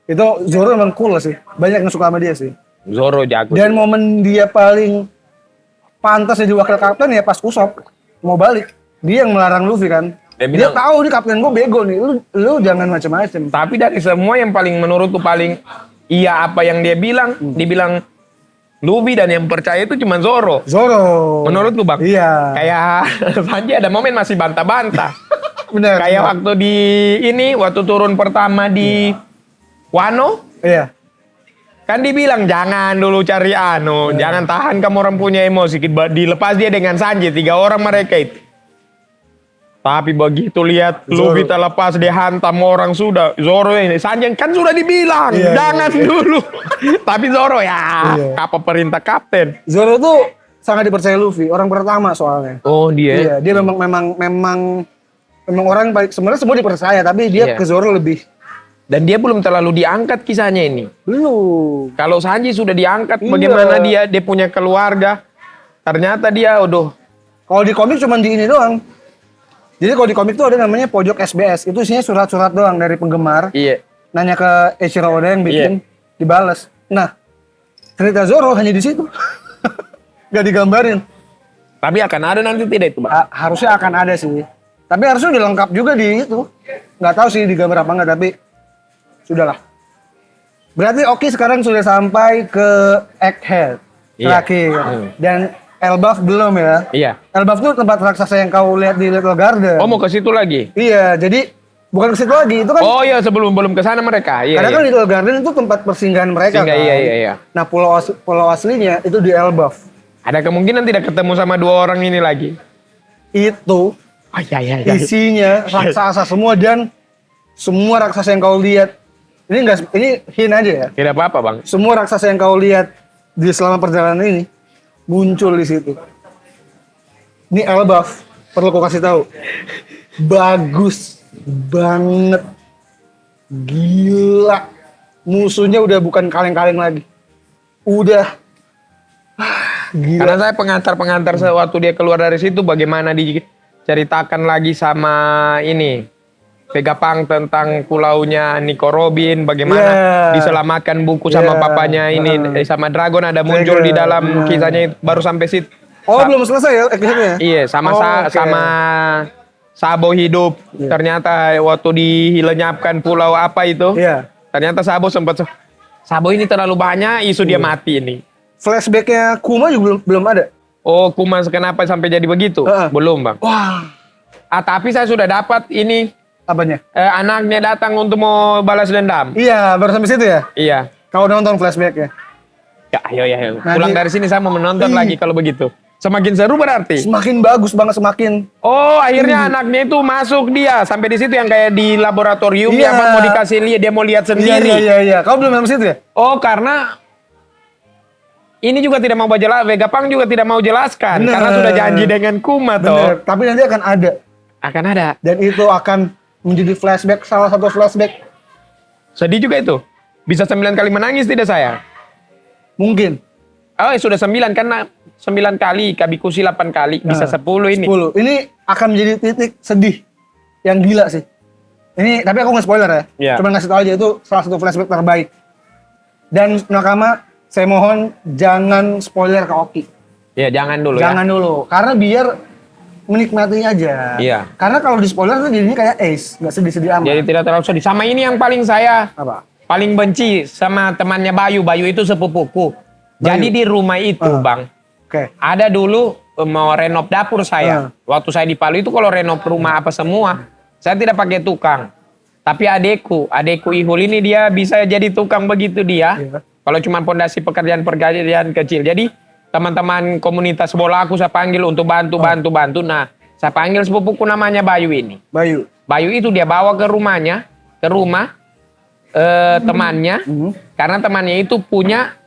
Itu Zoro emang cool sih. Banyak yang suka sama dia sih. Zoro jago. Dan momen dia paling pantas jadi wakil kapten ya pas Usopp mau balik. Dia yang melarang Luffy kan. Dia Dia bilang- tahu nih kapten gue bego nih. Lu jangan macam-macam. Tapi dari semua yang paling menurutku paling iya apa yang dia bilang, dibilang Luffy dan yang percaya itu cuma Zoro. Zoro. Menurutku Bang. Iya. Kayak Sanji ada momen masih bantah-bantah. Bener. Kayak waktu di ini, waktu turun pertama di Wano, Iya. kan dibilang jangan dulu cari jangan tahan kamu orang punya emosi. Dilepas dia dengan Sanji, 3 orang mereka itu. Tapi begitu lihat Luffy terlepas dia hantam orang sudah. Zoro ini, Sanji kan sudah dibilang Iya, jangan dulu. Tapi Zoro ya, Iya. apa perintah kapten. Zoro tuh sangat dipercaya Luffy, orang pertama soalnya. Oh dia. Iya, dia memang orang yang paling, sebenarnya semua dipercaya, tapi dia Iya. ke Zoro lebih. Dan dia belum terlalu diangkat kisahnya ini. Belum. Kalau Sanji sudah diangkat, Iya. bagaimana dia punya keluarga. Ternyata dia, Kalau di komik cuma di ini doang. Jadi kalau di komik tuh ada namanya pojok SBS, itu isinya surat-surat doang dari penggemar. iya. Nanya ke Eiichiro Oda yang bikin, dibales. Nah, cerita Zoro hanya di situ. Gak digambarin. Tapi akan ada nanti tidak itu, Bang? Harusnya akan ada sih. Tapi harusnya udah lengkap juga di itu. Nggak tahu sih digambar apa enggak, tapi sudahlah. Berarti Oki sekarang sudah sampai ke Egghead Iya. terakhir. Dan Elbaf belum ya. Iya. Elbaf tuh tempat raksasa yang kau lihat di Little Garden. Oh, mau ke situ lagi? Iya, jadi bukan ke situ lagi. Itu kan Oh iya, belum ke sana mereka. Iya, karena iya. kan Little Garden itu tempat persinggahan mereka Singgah, kan. iya. Nah, pulau aslinya itu di Elbaf. Ada kemungkinan tidak ketemu sama dua orang ini lagi. Itu Oh iya. isinya raksasa semua, dan semua raksasa yang kau lihat ini hint aja ya. Tidak apa-apa, Bang. Semua raksasa yang kau lihat di selama perjalanan ini muncul di situ. Ini Elbaf, perlu kau kasih tahu. Bagus banget. Gila. Musuhnya udah bukan kaleng-kaleng lagi. Udah gila. Karena saya pengantar waktu dia keluar dari situ, bagaimana diceritakan lagi sama ini Vegapunk tentang pulaunya Nico Robin, bagaimana diselamatkan buku sama papanya ini sama Dragon ada muncul di dalam kisahnya itu, baru sampai situ. Oh, belum selesai ya episode-nya? Iya, sama oke. sama Sabo hidup. Ternyata waktu dilenyapkan pulau apa itu, Iya. ternyata Sabo sempat Sabo ini terlalu banyak, isu dia mati ini. Flashback-nya Kuma juga belum ada. Oh, Kumas kenapa sampai jadi begitu? Belum, Bang. Wah, Tapi saya sudah dapat ini apanya? anaknya datang untuk mau balas dendam. Iya, baru sampai situ ya? Iya. Kau nonton flashback-nya? Ya, ayo. Nanti- Pulang dari sini saya mau menonton lagi kalau begitu. Semakin seru berarti. Semakin bagus banget, semakin. Oh, akhirnya anaknya itu masuk dia sampai di situ yang kayak di laboratorium Iya. apa mau dikasih lihat, dia mau lihat sendiri. Iya. Kau belum sampai situ ya? Oh, karena ini juga tidak mau Vegapunk juga tidak mau jelaskan Bener. karena sudah janji dengan Kuma Bener. toh. Tapi nanti akan ada. Akan ada. Dan itu akan menjadi flashback, salah satu flashback. Sedih juga itu. Bisa 9 kali menangis tidak saya? Mungkin. Oh, sudah 9 karena 9 kali, Kabikushi 8 kali, bisa 10 ini. 10. Ini akan menjadi titik sedih. Yang gila sih. Ini, tapi aku nggak spoiler ya. Iya. Cuma ngasih tau aja, itu salah satu flashback terbaik. Dan Nakama, saya mohon jangan spoiler ke Oki. Ya, jangan dulu Jangan dulu. Karena biar menikmati aja. Iya. Karena kalau di spoiler tuh jadinya kayak Ace. Nggak sedih-sedih ya. amat. Jadi tidak terlalu sedih. Sama ini yang paling saya Apa? paling benci sama temannya Bayu. Bayu itu sepupuku. Jadi di rumah itu, Bang, Oke. ada dulu mau renov dapur saya. Waktu saya di Palu itu kalau renov rumah apa semua, saya tidak pakai tukang. Tapi adekku Ihul ini dia bisa jadi tukang begitu dia. Iya. Kalau cuma pondasi pekerjaan kecil. Jadi teman-teman komunitas bola aku saya panggil untuk bantu. Nah, saya panggil sepupuku namanya Bayu ini. Bayu. Bayu itu dia bawa ke rumah temannya, karena temannya itu punya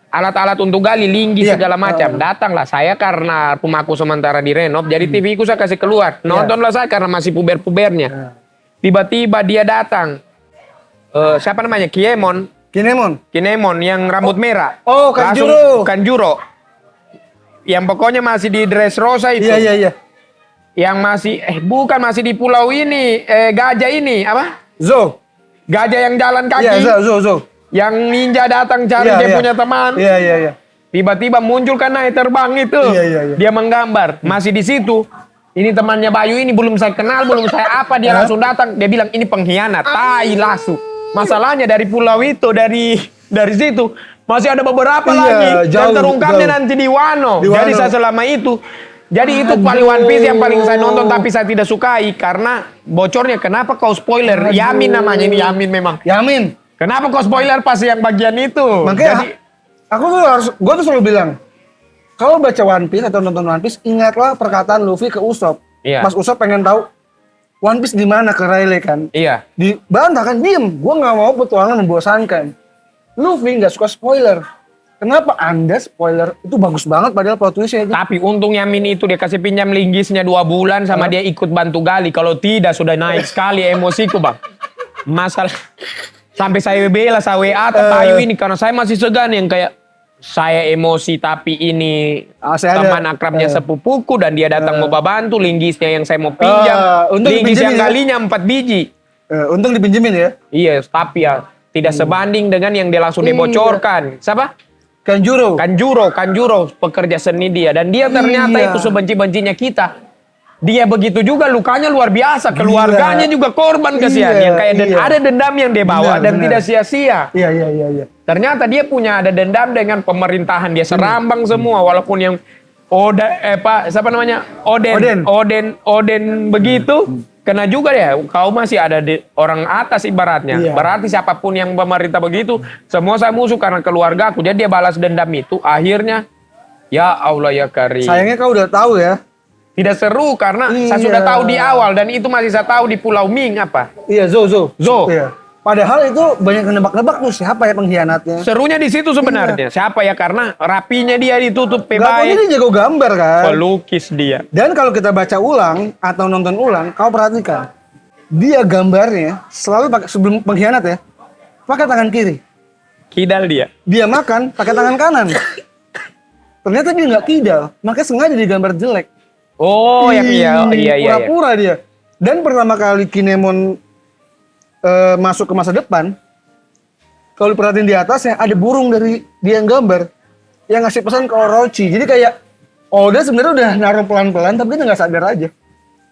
alat-alat untuk gali, linggi Iya. segala macam. Datanglah saya karena rumahku sementara direnov, jadi TV ku saya kasih keluar. Nontonlah saya karena masih puber-pubernya. Tiba-tiba dia datang. Siapa namanya? Kinemon yang rambut merah. Oh, Kanjuro. Langsung Kanjuro. Yang pokoknya masih di dress rosa itu. Iya. Yang masih bukan masih di pulau ini, gajah ini apa? Zo. Gajah yang jalan kaki. Iya, Zo. Yang ninja datang cari dia punya teman. Iya. Tiba-tiba muncul kan naik terbang itu. Iya. Dia menggambar. Masih di situ. Ini temannya Bayu ini belum saya kenal, belum saya apa, dia langsung datang. Dia bilang ini pengkhianat. Tai langsung. Masalahnya dari pulau itu, dari situ masih ada beberapa lagi. Dan terungkapnya nanti di Wano. Jadi saya selama itu. Jadi itu paling One Piece yang paling saya nonton tapi saya tidak sukai karena bocornya. Kenapa kau spoiler? Yamin namanya ini, Yamin memang. Yamin. Kenapa kau spoiler pas yang bagian itu? Makanya Jadi, gue tuh selalu bilang, kalau baca One Piece atau nonton One Piece, ingatlah perkataan Luffy ke Usopp. Iya. Mas Usopp pengen tahu One Piece di mana ke Rayleigh kan? iya. Dibantah kan, diem. Gue nggak mau petualangan membosankan. Luffy nggak suka spoiler. Kenapa Anda spoiler? Itu bagus banget padahal plot twistnya itu. Tapi untung Yamin itu dia kasih pinjam linggisnya 2 bulan sama dia ikut bantu gali. Kalau tidak sudah naik sekali emosiku bang. Masalah sampai saya bela saya WA Ayu ini karena saya masih segan yang kayak saya emosi tapi ini saya teman akrabnya sepupuku dan dia datang mau bantu linggisnya yang saya mau pinjam. Linggis yang galinya 4 biji. Untung dipinjemin ya. Iya, tapi ya tidak sebanding dengan yang dia langsung dibocorkan. Siapa? Kanjuro, pekerja seni dia. Dan dia ternyata itu sebenci-bencinya kita. Dia begitu juga lukanya luar biasa. Keluarganya juga korban kasihan. Yang kayak ada dendam yang dia bawa dan tidak sia-sia. Iya. Ternyata dia punya ada dendam dengan pemerintahan. Dia serambang semua. Walaupun yang Oden begitu. Kena juga ya, kau masih ada di orang atas ibaratnya. Iya. Berarti siapapun yang pemerintah begitu, semua saya musuh karena keluarga aku. Jadi dia balas dendam itu, akhirnya, ya Allah ya Karim. Sayangnya kau udah tahu ya. Tidak seru karena saya sudah tahu di awal dan itu masih saya tahu di Pulau Ming apa. Iya, Zo. Iya. Padahal itu banyak yang nebak-nebak tuh siapa ya pengkhianatnya. Serunya di situ sebenarnya. Siapa ya karena rapinya dia ditutup Gak baik. dia jago gambar kan. Pelukis dia. Dan kalau kita baca ulang atau nonton ulang, kau perhatikan. Dia gambarnya selalu pakai sebelum pengkhianat ya. Pakai tangan kiri. Kidal dia. Dia makan pakai tangan kanan. Ternyata dia nggak kidal, makanya sengaja digambar jelek. Oh, iya. Pura-pura dia. Dan pertama kali Kinemon masuk ke masa depan, kalau diperhatiin di atasnya ada burung dari dia yang gambar yang ngasih pesan ke Orochi. Jadi kayak Oda sebenarnya udah naruh pelan-pelan tapi dia nggak sadar aja.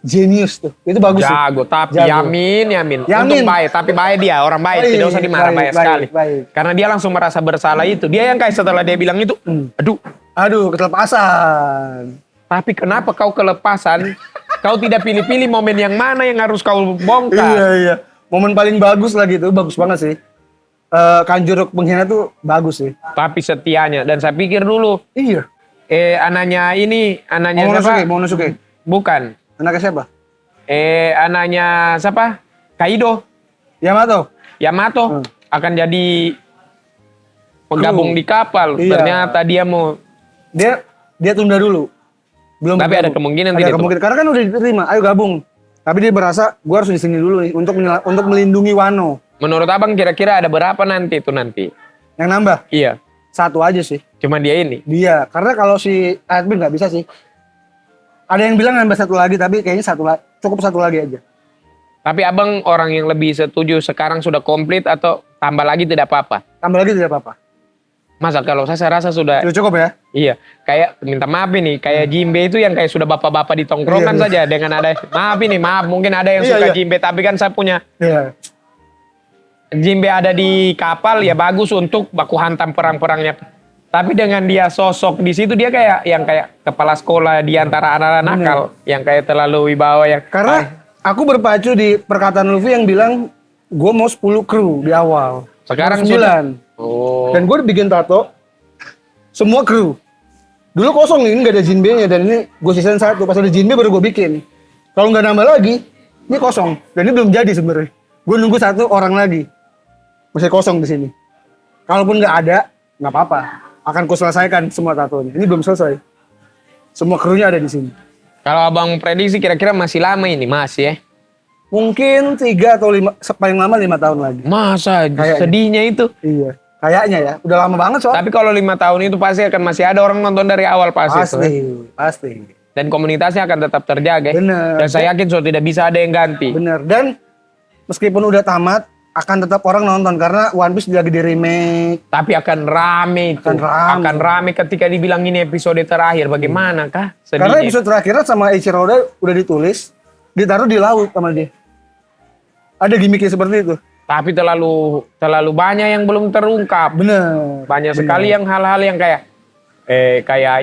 Genius tuh, itu bagus. Jago, tapi Jago. Yamin. Untuk baik, tapi baik dia orang baik, tidak usah dimarah baik sekali. Karena dia langsung merasa bersalah itu. Dia yang kayak setelah dia bilang itu, aduh ketelepasan. Tapi kenapa kau kelepasan? Kau tidak pilih-pilih momen yang mana yang harus kau bongkar. Iya. Momen paling bagus lagi tuh, bagus banget sih. Kanjuro pengkhianat tuh bagus sih. Tapi setianya, dan saya pikir dulu. Iya. Anaknya siapa? Momonosuke. Bukan. Anaknya siapa? Anaknya siapa? Kaido. Yamato akan jadi penggabung di kapal. Iya. Ternyata dia mau. Dia tunda dulu. Belum. Tapi ada kemungkinan tidak. Karena kan udah diterima. Ayo gabung. Tapi dia merasa gue harus di sini dulu nih untuk melindungi Wano. Menurut abang kira-kira ada berapa nanti? Yang nambah? Iya. 1 aja sih. Cuma dia ini? Dia. Karena kalau si admin nggak bisa sih. Ada yang bilang nambah 1 lagi, tapi kayaknya cukup 1 lagi aja. Tapi abang orang yang lebih setuju sekarang sudah komplit atau tambah lagi tidak apa-apa? Tambah lagi tidak apa-apa. Masa kalau saya rasa sudah cukup ya? Iya. Kayak minta maaf ini, kayak Jimbe itu yang kayak sudah bapak-bapak di tongkrongan saja dengan ada maaf mungkin ada yang suka Jimbe tapi kan saya punya. Iya. Jimbe ada di kapal ya bagus untuk baku hantam perang-perangnya. Tapi dengan dia sosok di situ dia kayak yang kayak kepala sekolah di antara anak-anak nakal yang kayak terlalu wibawa yang. Karena aku berpacu di perkataan Luffy yang bilang gue mau 10 kru di awal. Sekarang 9. Oh. Dan gue bikin tato semua kru. Dulu kosong nih, nggak ada Jinbe-nya dan ini gue sisain 1. Pas ada Jinbe baru gue bikin. Kalau nggak nambah lagi, ini kosong. Dan ini belum jadi sebenarnya. Gue nunggu 1 orang lagi. Masih kosong di sini. Kalaupun nggak ada, nggak apa-apa. Akan ku selesaikan semua tatonya. Ini belum selesai. Semua krunya ada di sini. Kalau abang prediksi kira-kira masih lama ini, masih ya? Mungkin 3 atau 5, paling lama 5 tahun lagi. Masa sedihnya itu? Iya. Kayaknya ya, udah lama banget soalnya. Tapi kalau 5 tahun itu pasti akan masih ada orang nonton dari awal pasti. Pasti. Dan komunitasnya akan tetap terjaga. Bener. Dan saya yakin tidak bisa ada yang ganti. Bener. Dan meskipun udah tamat, akan tetap orang nonton karena One Piece lagi di remake. Tapi akan rame itu. Akan rame ketika dibilang ini episode terakhir. Bagaimana kah? Karena episode terakhir sama Eiichiro udah ditulis, ditaruh di laut sama dia. Ada gimmicknya seperti itu. Tapi terlalu banyak yang belum terungkap. Bener. Banyak sekali yang hal-hal yang kayak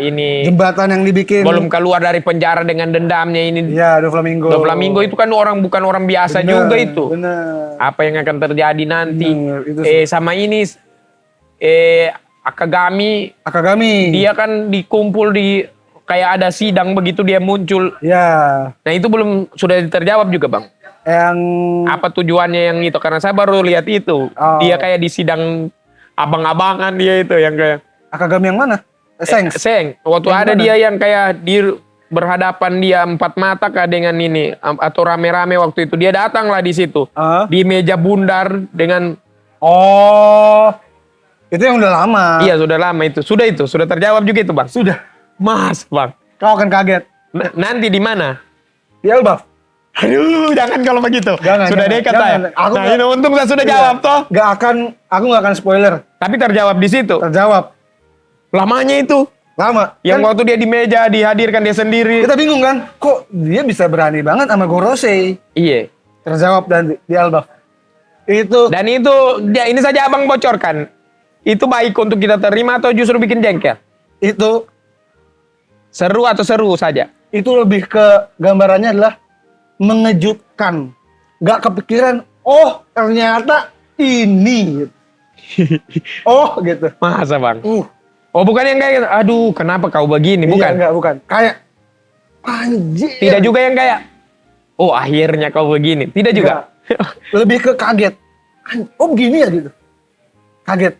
ini jembatan yang dibikin belum keluar dari penjara dengan dendamnya ini. Iya, Doflamingo. Doflamingo itu kan bukan orang biasa juga itu. Bener. Apa yang akan terjadi nanti? Bener, sama ini Akagami. Dia kan dikumpul di kayak ada sidang begitu dia muncul. Ya. Nah itu belum sudah terjawab juga bang. Yang apa tujuannya yang itu? Karena saya baru lihat itu. Dia kayak di sidang abang-abangan dia itu yang kayak. Akagami yang mana? Sengs. Seng. Waktu Yang ada mana? dia yang kayak berhadapan dia 4 mata kah dengan ini atau rame-rame waktu itu dia datang lah di situ di meja bundar dengan itu yang udah lama. iya sudah lama itu sudah terjawab juga itu bang Sudah. mas bang Kau akan kaget. nanti di mana Di Elbaf. aduh jangan kalau begitu Jangan, sudah jangan, dekat jangan. saya Aku nah nggak- ini untung saya sudah jawab toh Aku nggak akan spoiler. tapi terjawab di situ Terjawab. lamanya itu Lama. yang Kan waktu dia di meja dihadirkan dia sendiri kita bingung kan, kok dia bisa berani banget sama Gorosei? iya Terjawab dan di Elbaf. Itu dan itu dia ini saja abang bocorkan itu baik untuk kita terima atau justru bikin jengkel itu seru atau seru saja itu lebih ke gambarannya adalah mengejutkan. Gak kepikiran, oh ternyata ini. Oh gitu. masa bang oh bukan yang kayak gitu. Aduh kenapa kau begini bukan Iya, bukan. Kayak anjir. tidak juga yang kayak oh akhirnya kau begini tidak juga Lebih ke kaget. Oh begini ya gitu. Kaget.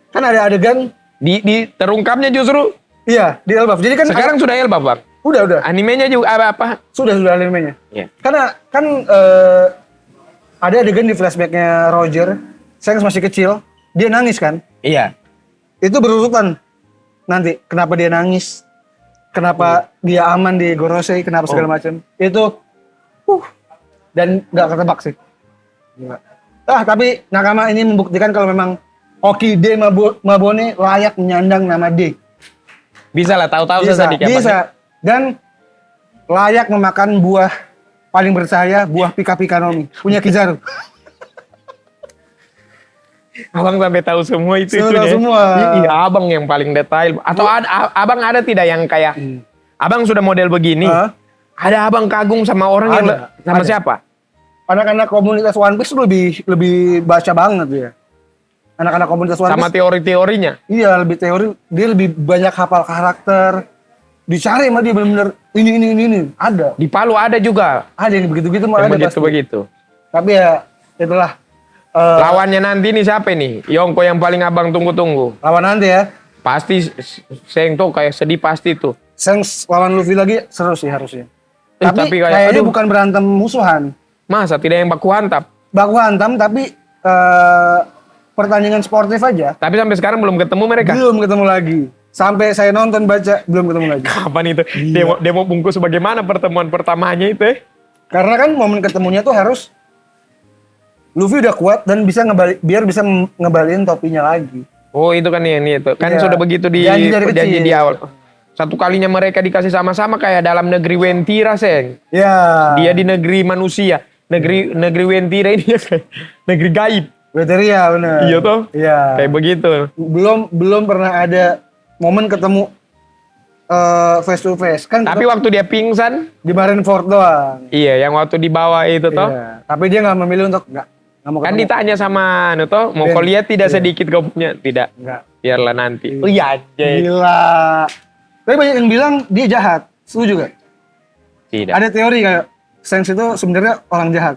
Kan ada adegan, di terungkapnya justru iya di Elbaf. Jadi kan sekarang sudah Elba bang udah. animenya juga apa Sudah animenya. Iya. Karena kan ada adegan di flashbacknya Roger, Sengs masih kecil, dia nangis kan? iya Itu berurutan nanti. Kenapa dia nangis? Kenapa dia aman di Gorosei? Kenapa segala macam? Itu, dan nggak ketebak sih. Gila. Tapi Nakama ini membuktikan kalau memang Okide Mabone layak menyandang nama D. bisa lah tahu-tahu Bisa, saya sedikit bisa. Dan layak memakan buah paling bercahaya, buah Pika-Pika Nomi. Punya Kizaru. abang sampai tahu semua itu Sudah deh. semua. Iya abang yang paling detail atau abang ada tidak yang kayak abang sudah model begini ada abang kagum sama orang yang Ada, sama ada. siapa Anak-anak komunitas One Piece lebih baca banget dia. Anak-anak komunitas One sama Piece. teori-teorinya Iya, lebih teori, dia lebih banyak hafal karakter. Dicari sama dia benar-benar ini. Ada. di Palu ada juga Ada yang begitu-gitu mah yang ada pasti. begitu Tapi ya itulah lawannya nanti nih siapa nih Yongko yang paling abang tunggu-tunggu lawan nanti ya. pasti Seng tuh kayak sedih pasti tuh Sengs lawan Luffy lagi seru sih harusnya. Tapi tapi kayak, kayaknya aduh. bukan berantem musuhan. masa tidak yang baku hantam Baku hantam tapi pertandingan sportif aja. tapi sampai sekarang belum ketemu mereka Belum ketemu lagi. Sampai saya nonton baca belum ketemu lagi. kapan itu demo bungkus bagaimana pertemuan pertamanya itu Karena kan momen ketemunya tuh harus Luffy udah kuat dan bisa biar bisa ngebalikin topinya lagi. Oh itu kan ini itu kan Iya. sudah begitu di Janji dari janji kecil. di awal. Satu kalinya mereka dikasih sama-sama kayak dalam negeri Wentira Seng. Ya. Dia di negeri manusia. Negeri Wentira ini ya kayak negeri gaib. Veteria bener. Iya toh? Iya. Kayak begitu. Belum pernah ada momen ketemu face to face kan. Tapi waktu dia pingsan, di Marineford doang. iya yang waktu di bawah itu toh. Iya. Tapi dia nggak memilih untuk nggak mau Kan ketemu. ditanya sama anu toh, mau Ben, kau lihat tidak iya. sedikit kau punya? Tidak. Nggak. Biarlah nanti. Iya. Oh iya anjay. Gila. Tapi banyak yang bilang dia jahat. Setuju gak? Tidak. Ada teori kayak Sengs itu sebenarnya orang jahat.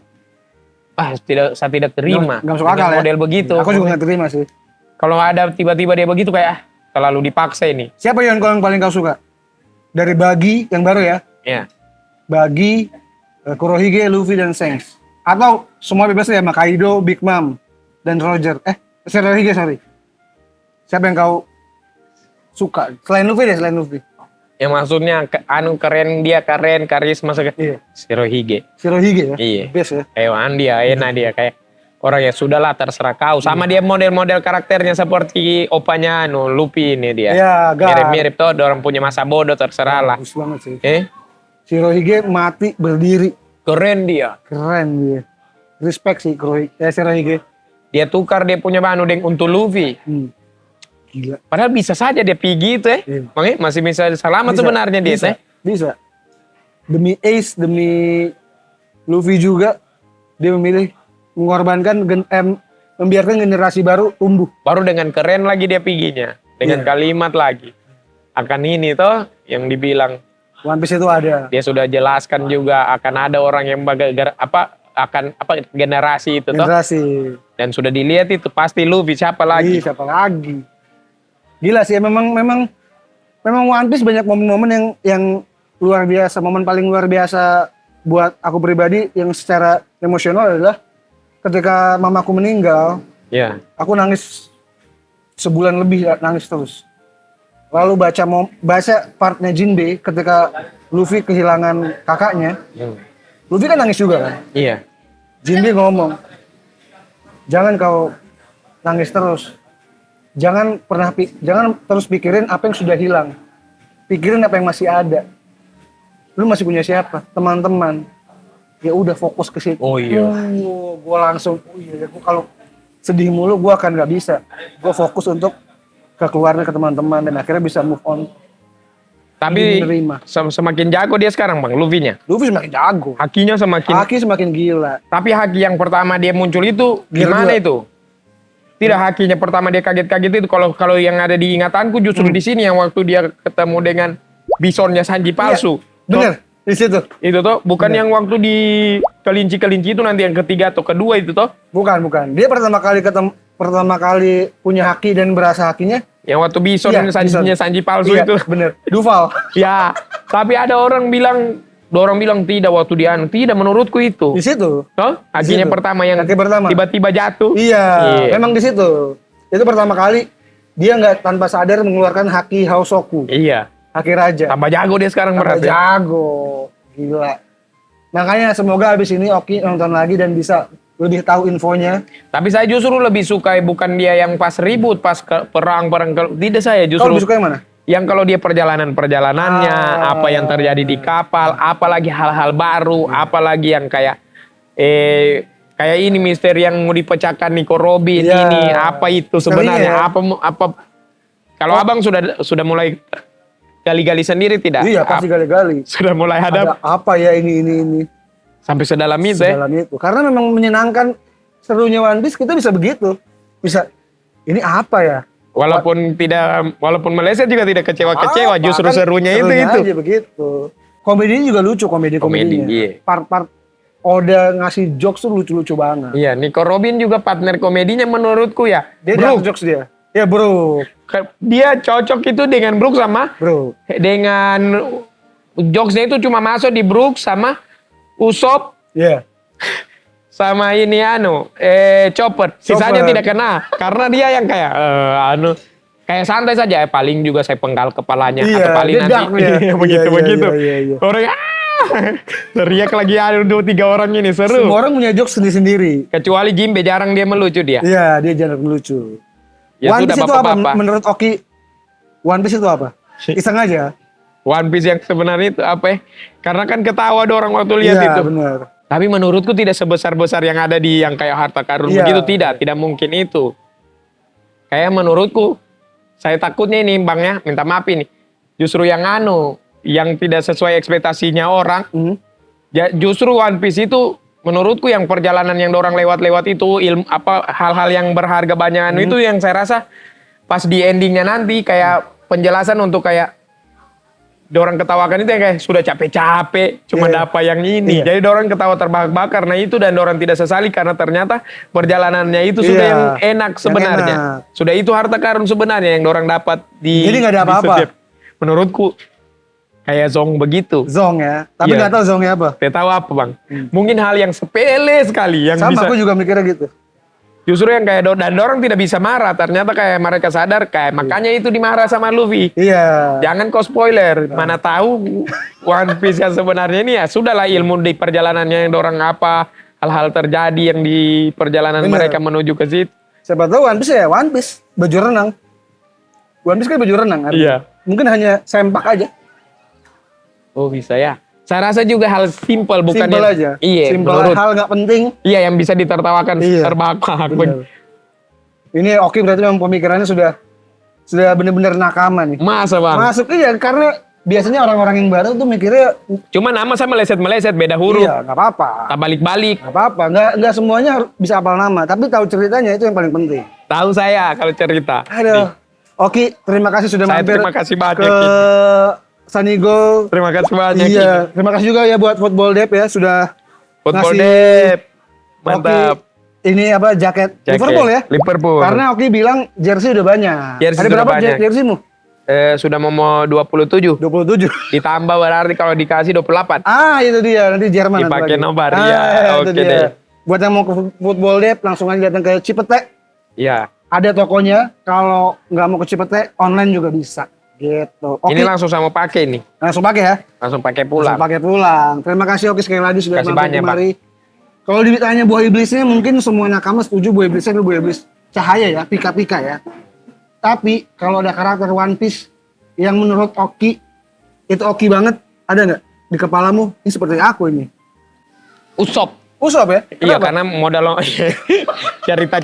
Saya tidak terima. Nggak masuk akal dengan ya. model begitu. Aku juga nggak terima sih. Kalau ada tiba-tiba dia begitu kayak terlalu dipaksa ini. Siapa yang paling kau suka? Dari Bagi yang baru ya? Ya. Bagi, Kurohige, Luffy, dan Sengs. Atau semua bebas ya sama Kaido, Big Mom, dan Roger. Kurohige, sorry. Siapa yang kau suka? Selain Luffy deh, selain Luffy. Yang maksudnya keren dia keren karisma Iya. Shirohige. Shirohige ya? Iya. Best ya? Hewan dia enak dia kayak orang ya sudahlah terserah kau. Sama dia model-model karakternya seperti opanya Luffy ini dia. Iya, Mirip-mirip tuh orang punya masa bodoh terserah lah. Bagus banget sih. Shirohige mati berdiri. keren dia. Keren dia. Respect sih Shirohige. Dia tukar dia punya untuk Luffy. Gila. Padahal bisa saja dia pergi itu Iya. Makanya masih bisa selamat sebenarnya dia Bisa. Demi Ace, demi Luffy juga dia memilih mengorbankan membiarkan generasi baru tumbuh. Baru dengan keren lagi dia perginya. Dengan Iya. kalimat lagi. Akan ini toh yang dibilang One Piece itu ada. dia sudah jelaskan juga akan ada orang yang generasi itu toh. Generasi. Dan sudah dilihat itu pasti Luffy siapa lagi. Siapa lagi? Gila sih, memang One Piece banyak momen-momen yang luar biasa. Momen paling luar biasa buat aku pribadi yang secara emosional adalah ketika mamaku meninggal. Iya. Aku nangis sebulan lebih, nangis terus. Lalu baca partnya Jinbe ketika Luffy kehilangan kakaknya. Luffy kan nangis juga kan. Iya. Jinbe ngomong, jangan kau nangis terus. Jangan terus pikirin apa yang sudah hilang. Pikirin apa yang masih ada. Lu masih punya siapa? Teman-teman. Ya udah fokus ke situ. Oh iya. Gua langsung, gua kalau sedih mulu gua akan nggak bisa. Gua fokus untuk ke keluarga, ke teman-teman, dan akhirnya bisa move on. Tapi Menerima. semakin jago dia sekarang Bang, Luffy-nya. Luffy semakin jago. Hakinya Semakin gila. Tapi haki yang pertama dia muncul itu Gear gimana 2. itu? Tidak, hakinya pertama dia kaget-kaget itu. Kalau yang ada di ingatanku justru di sini yang waktu dia ketemu dengan bisonnya Sanji palsu. Bener, di situ. Itu toh, bukan yang waktu di kelinci itu nanti yang ketiga atau kedua itu toh? Bukan. Dia pertama kali punya haki dan berasa hakinya. Yang waktu bison Iya, Sanjinya Sanji palsu Iya, itu. bener. Duval. Ya, tapi ada orang bilang tidak waktu dia tidak menurutku itu. Di situ. Toh, hakinya situ. pertama yang Haki pertama. tiba-tiba jatuh. Iya, memang di situ. Itu pertama kali dia nggak tanpa sadar mengeluarkan haki Hausoku, Iya. haki raja. Tambah jago dia sekarang Tambah berarti. jago, gila. Makanya semoga abis ini Oki nonton lagi dan bisa lebih tahu infonya. Tapi saya justru lebih suka bukan dia yang pas ribut, pas perang. Tidak, saya Kau justru lebih suka yang mana? yang kalau dia perjalanannya, apa yang terjadi di kapal, apalagi hal-hal baru, apalagi yang kayak ini misteri yang mau dipecahkan Nico Robin Iya. ini, apa itu sebenarnya? Sering ya? Apa kalau Abang sudah mulai gali-gali sendiri tidak? Iya, pasti gali-gali. Sudah mulai hadap Ada apa ya ini sampai sedalam itu ya? dalam itu. Karena memang menyenangkan, serunya One Piece kita bisa begitu. Bisa, ini apa ya? Walaupun meleset juga tidak kecewa-kecewa, justru Kan serunya itu. aja begitu. Komedinya juga lucu, komedinya. iya. Part-part Oda ngasih jokes tuh lucu-lucu banget. Iya, Nico Robin juga partner komedinya menurutku ya. Dia Brook. jokes dia. Ya bro, Dia cocok itu dengan Brook sama dengan jokesnya itu cuma masuk di Brook sama Usopp Iya. sama ini Chopper. Sisanya Chopper. tidak kena karena dia yang kayak kayak santai saja. Paling juga saya penggal kepalanya Iya, atau paling dia nanti dark ya. begitu. Iya. Orang teriak lagi ada 2-3 orang ini seru. Semua orang punya jokes sendiri-sendiri. Kecuali Jinbe jarang dia melucu dia. Iya, dia jarang lucu. Ya One sudah Piece itu apa bapak-bapak. menurut Oki? One Piece itu apa? Iseng aja. One Piece yang sebenarnya itu apa ya? Karena kan ketawa ada orang waktu lihat Iya, itu. benar. Tapi menurutku tidak sebesar-besar yang ada di yang kayak harta karun Iya. begitu, tidak mungkin itu. Kayak menurutku, saya takutnya ini Bang ya, minta maaf ini. Justru yang yang tidak sesuai ekspektasinya orang, ya justru One Piece itu menurutku yang perjalanan yang orang lewat-lewat itu hal-hal yang berharga banyak itu yang saya rasa pas di endingnya nanti kayak penjelasan untuk kayak dorang ketawakan itu yang kayak sudah capek-capek cuma dapat yang ini. Jadi dorang ketawa terbahak-bahak karena itu dan dorang tidak sesali karena ternyata perjalanannya itu sudah yang enak sebenarnya. enak. Sudah itu harta karun sebenarnya yang dorang dapat di Jadi nggak ada di apa-apa. setiap- Menurutku kayak Zong begitu. Zong ya. Tapi Iya. nggak tahu zongnya apa. Tidak tahu apa Bang. Mungkin hal yang sepele sekali yang Sama bisa aku juga mikirnya gitu. justru yang kayak dan orang tidak bisa marah. Ternyata kayak mereka sadar kayak makanya itu dimarah sama Luffy. Iya. Jangan kau spoiler, mana tahu One Piece yang sebenarnya ini ya sudahlah ilmu di perjalanannya yang dorang apa hal-hal terjadi yang di perjalanan Bener. mereka menuju ke situ. Siapa tahu One Piece ya One Piece. Baju renang. One Piece kan baju renang. Artinya. Iya. Mungkin hanya sempak aja. Oh bisa ya. Saya rasa juga hal simpel bukan Simpel yang, aja. Iya, Simpel menurut. hal nggak penting. Iya yang bisa ditertawakan Iya. terbahak-bahak. Bener. Ini Oki berarti memang pemikirannya sudah benar-benar nakama nih. Masa Bang? Masuk iya karena biasanya orang-orang yang baru tuh mikirnya Cuma nama sama meleset-meleset beda huruf. iya nggak apa-apa. Tak balik-balik. Nggak apa-apa. Nggak semuanya bisa hafal nama. Tapi tahu ceritanya itu yang paling penting. Tahu saya kalau cerita. Aduh. Oki, terima kasih sudah Saya mampir terima kasih banyak, ke Ki. Sanigo. Terima kasih banyak. Iya, terima kasih juga ya buat Football Dep ya sudah Football ngasih Dep. Oki Mantap. ini apa jaket Liverpool ya? Liverpool. Karena Oki bilang jersey udah banyak. Jersey Ada sudah berapa banyak. jerseymu? Sudah mau 27. 27. Ditambah berarti kalau dikasih 28. Ah, itu dia. Nanti Jerman nanti Dipakai lagi. nobar, Ah, ya. itu Oke dia. deh. Buat yang mau ke Football Dep, langsung aja datang ke Cipete. Iya. Ada tokonya. Kalau nggak mau ke Cipete, online juga bisa. Gitu. Oki, Ini langsung sama pakai nih. langsung pakai ya. Langsung pakai pulang. Langsung pakai pulang. Terima kasih Oki sekali lagi sudah Kasih mampir banyak, kemari. Kalau ditanya buah iblisnya, mungkin semua nakama setuju buah iblisnya itu buah iblis cahaya ya, pika-pika ya. Tapi kalau ada karakter One Piece yang menurut Oki itu Oki banget, ada nggak di kepalamu? Ini seperti aku ini. Usop. Usop ya? Iya, Kenapa? karena modal cerita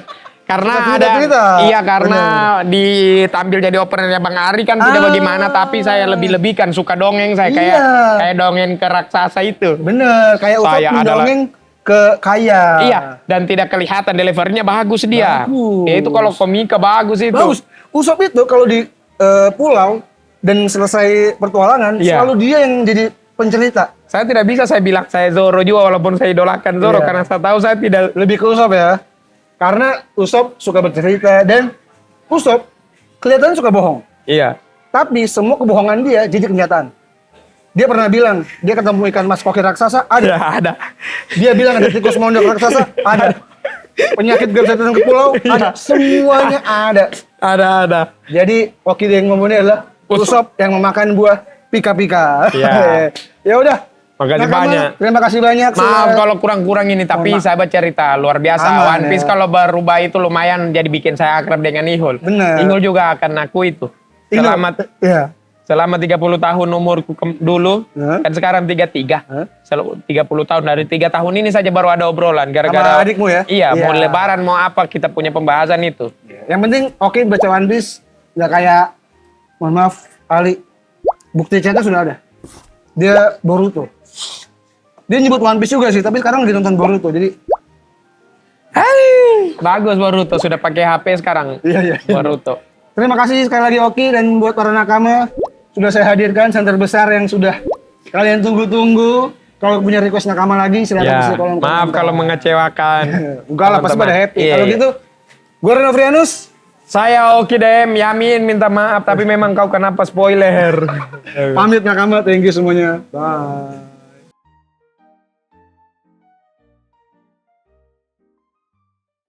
karena Cerita. iya karena ditampil jadi openernya Bang Ari kan tidak bagaimana, tapi saya lebih-lebihkan suka dongeng saya Iya. kayak dongeng ke raksasa itu. Bener, kayak Usop Saya mendongeng ke kaya. Iya, dan tidak kelihatan delivernya bagus dia. Bagus. Ya itu kalau komika bagus itu. Bagus. Usop itu kalau di pulau dan selesai pertualangan, Iya. selalu dia yang jadi pencerita. Saya tidak bisa saya bilang saya Zoro juga walaupun saya idolakan Zoro Iya. karena saya tahu saya tidak Lebih ke Usop ya. Karena Usop suka bercerita dan Usop kelihatannya suka bohong. Iya. Tapi semua kebohongan dia jadi kenyataan. Dia pernah bilang, dia ketemu ikan mas koki raksasa, ada. Ya, ada. Dia bilang ada tikus mondok raksasa, ada. Penyakit gak bisa datang ke pulau, ada. Semuanya ada. Ada. Jadi Oki yang ngomongnya adalah Usop yang memakan buah pika-pika. Iya. Ya udah. Makasih Nakama, banyak. Terima kasih banyak. Maaf sudah- kalau kurang-kurang ini, tapi Maaf. sahabat cerita luar biasa. Aman, One Piece ya. kalau berubah itu lumayan jadi bikin saya akrab dengan Ihul. Bener. Ihul juga akan aku itu. Ingat, Selama 30 tahun umurku dulu, Hah? kan sekarang 33. Hah? 30 tahun, dari 3 tahun ini saja baru ada obrolan. Gara-gara Sama adikmu ya? Iya, mau Iya. lebaran, mau apa, kita punya pembahasan itu. Yang penting Oki baca One Piece nggak kayak, mohon maaf Ali, bukti chatnya sudah ada. Dia Boruto. Dia nyebut One Piece juga sih, tapi sekarang lagi nonton Boruto. Jadi Bagus Boruto, sudah pakai HP sekarang. Iya. Boruto. Terima kasih sekali lagi Oki, dan buat para nakama sudah saya hadirkan center besar yang sudah kalian tunggu-tunggu. Kalau punya request nakama lagi silakan Ya, isi kolom maaf komentar. kalau mengecewakan. Enggak lah, pasti pada teman-teman. happy. Iya, Kalau iya. gitu, gue Reno Frianus. Saya Oki DM, Yamin minta maaf tapi memang kau kenapa spoiler. Pamit nakama, thank you semuanya. Bye.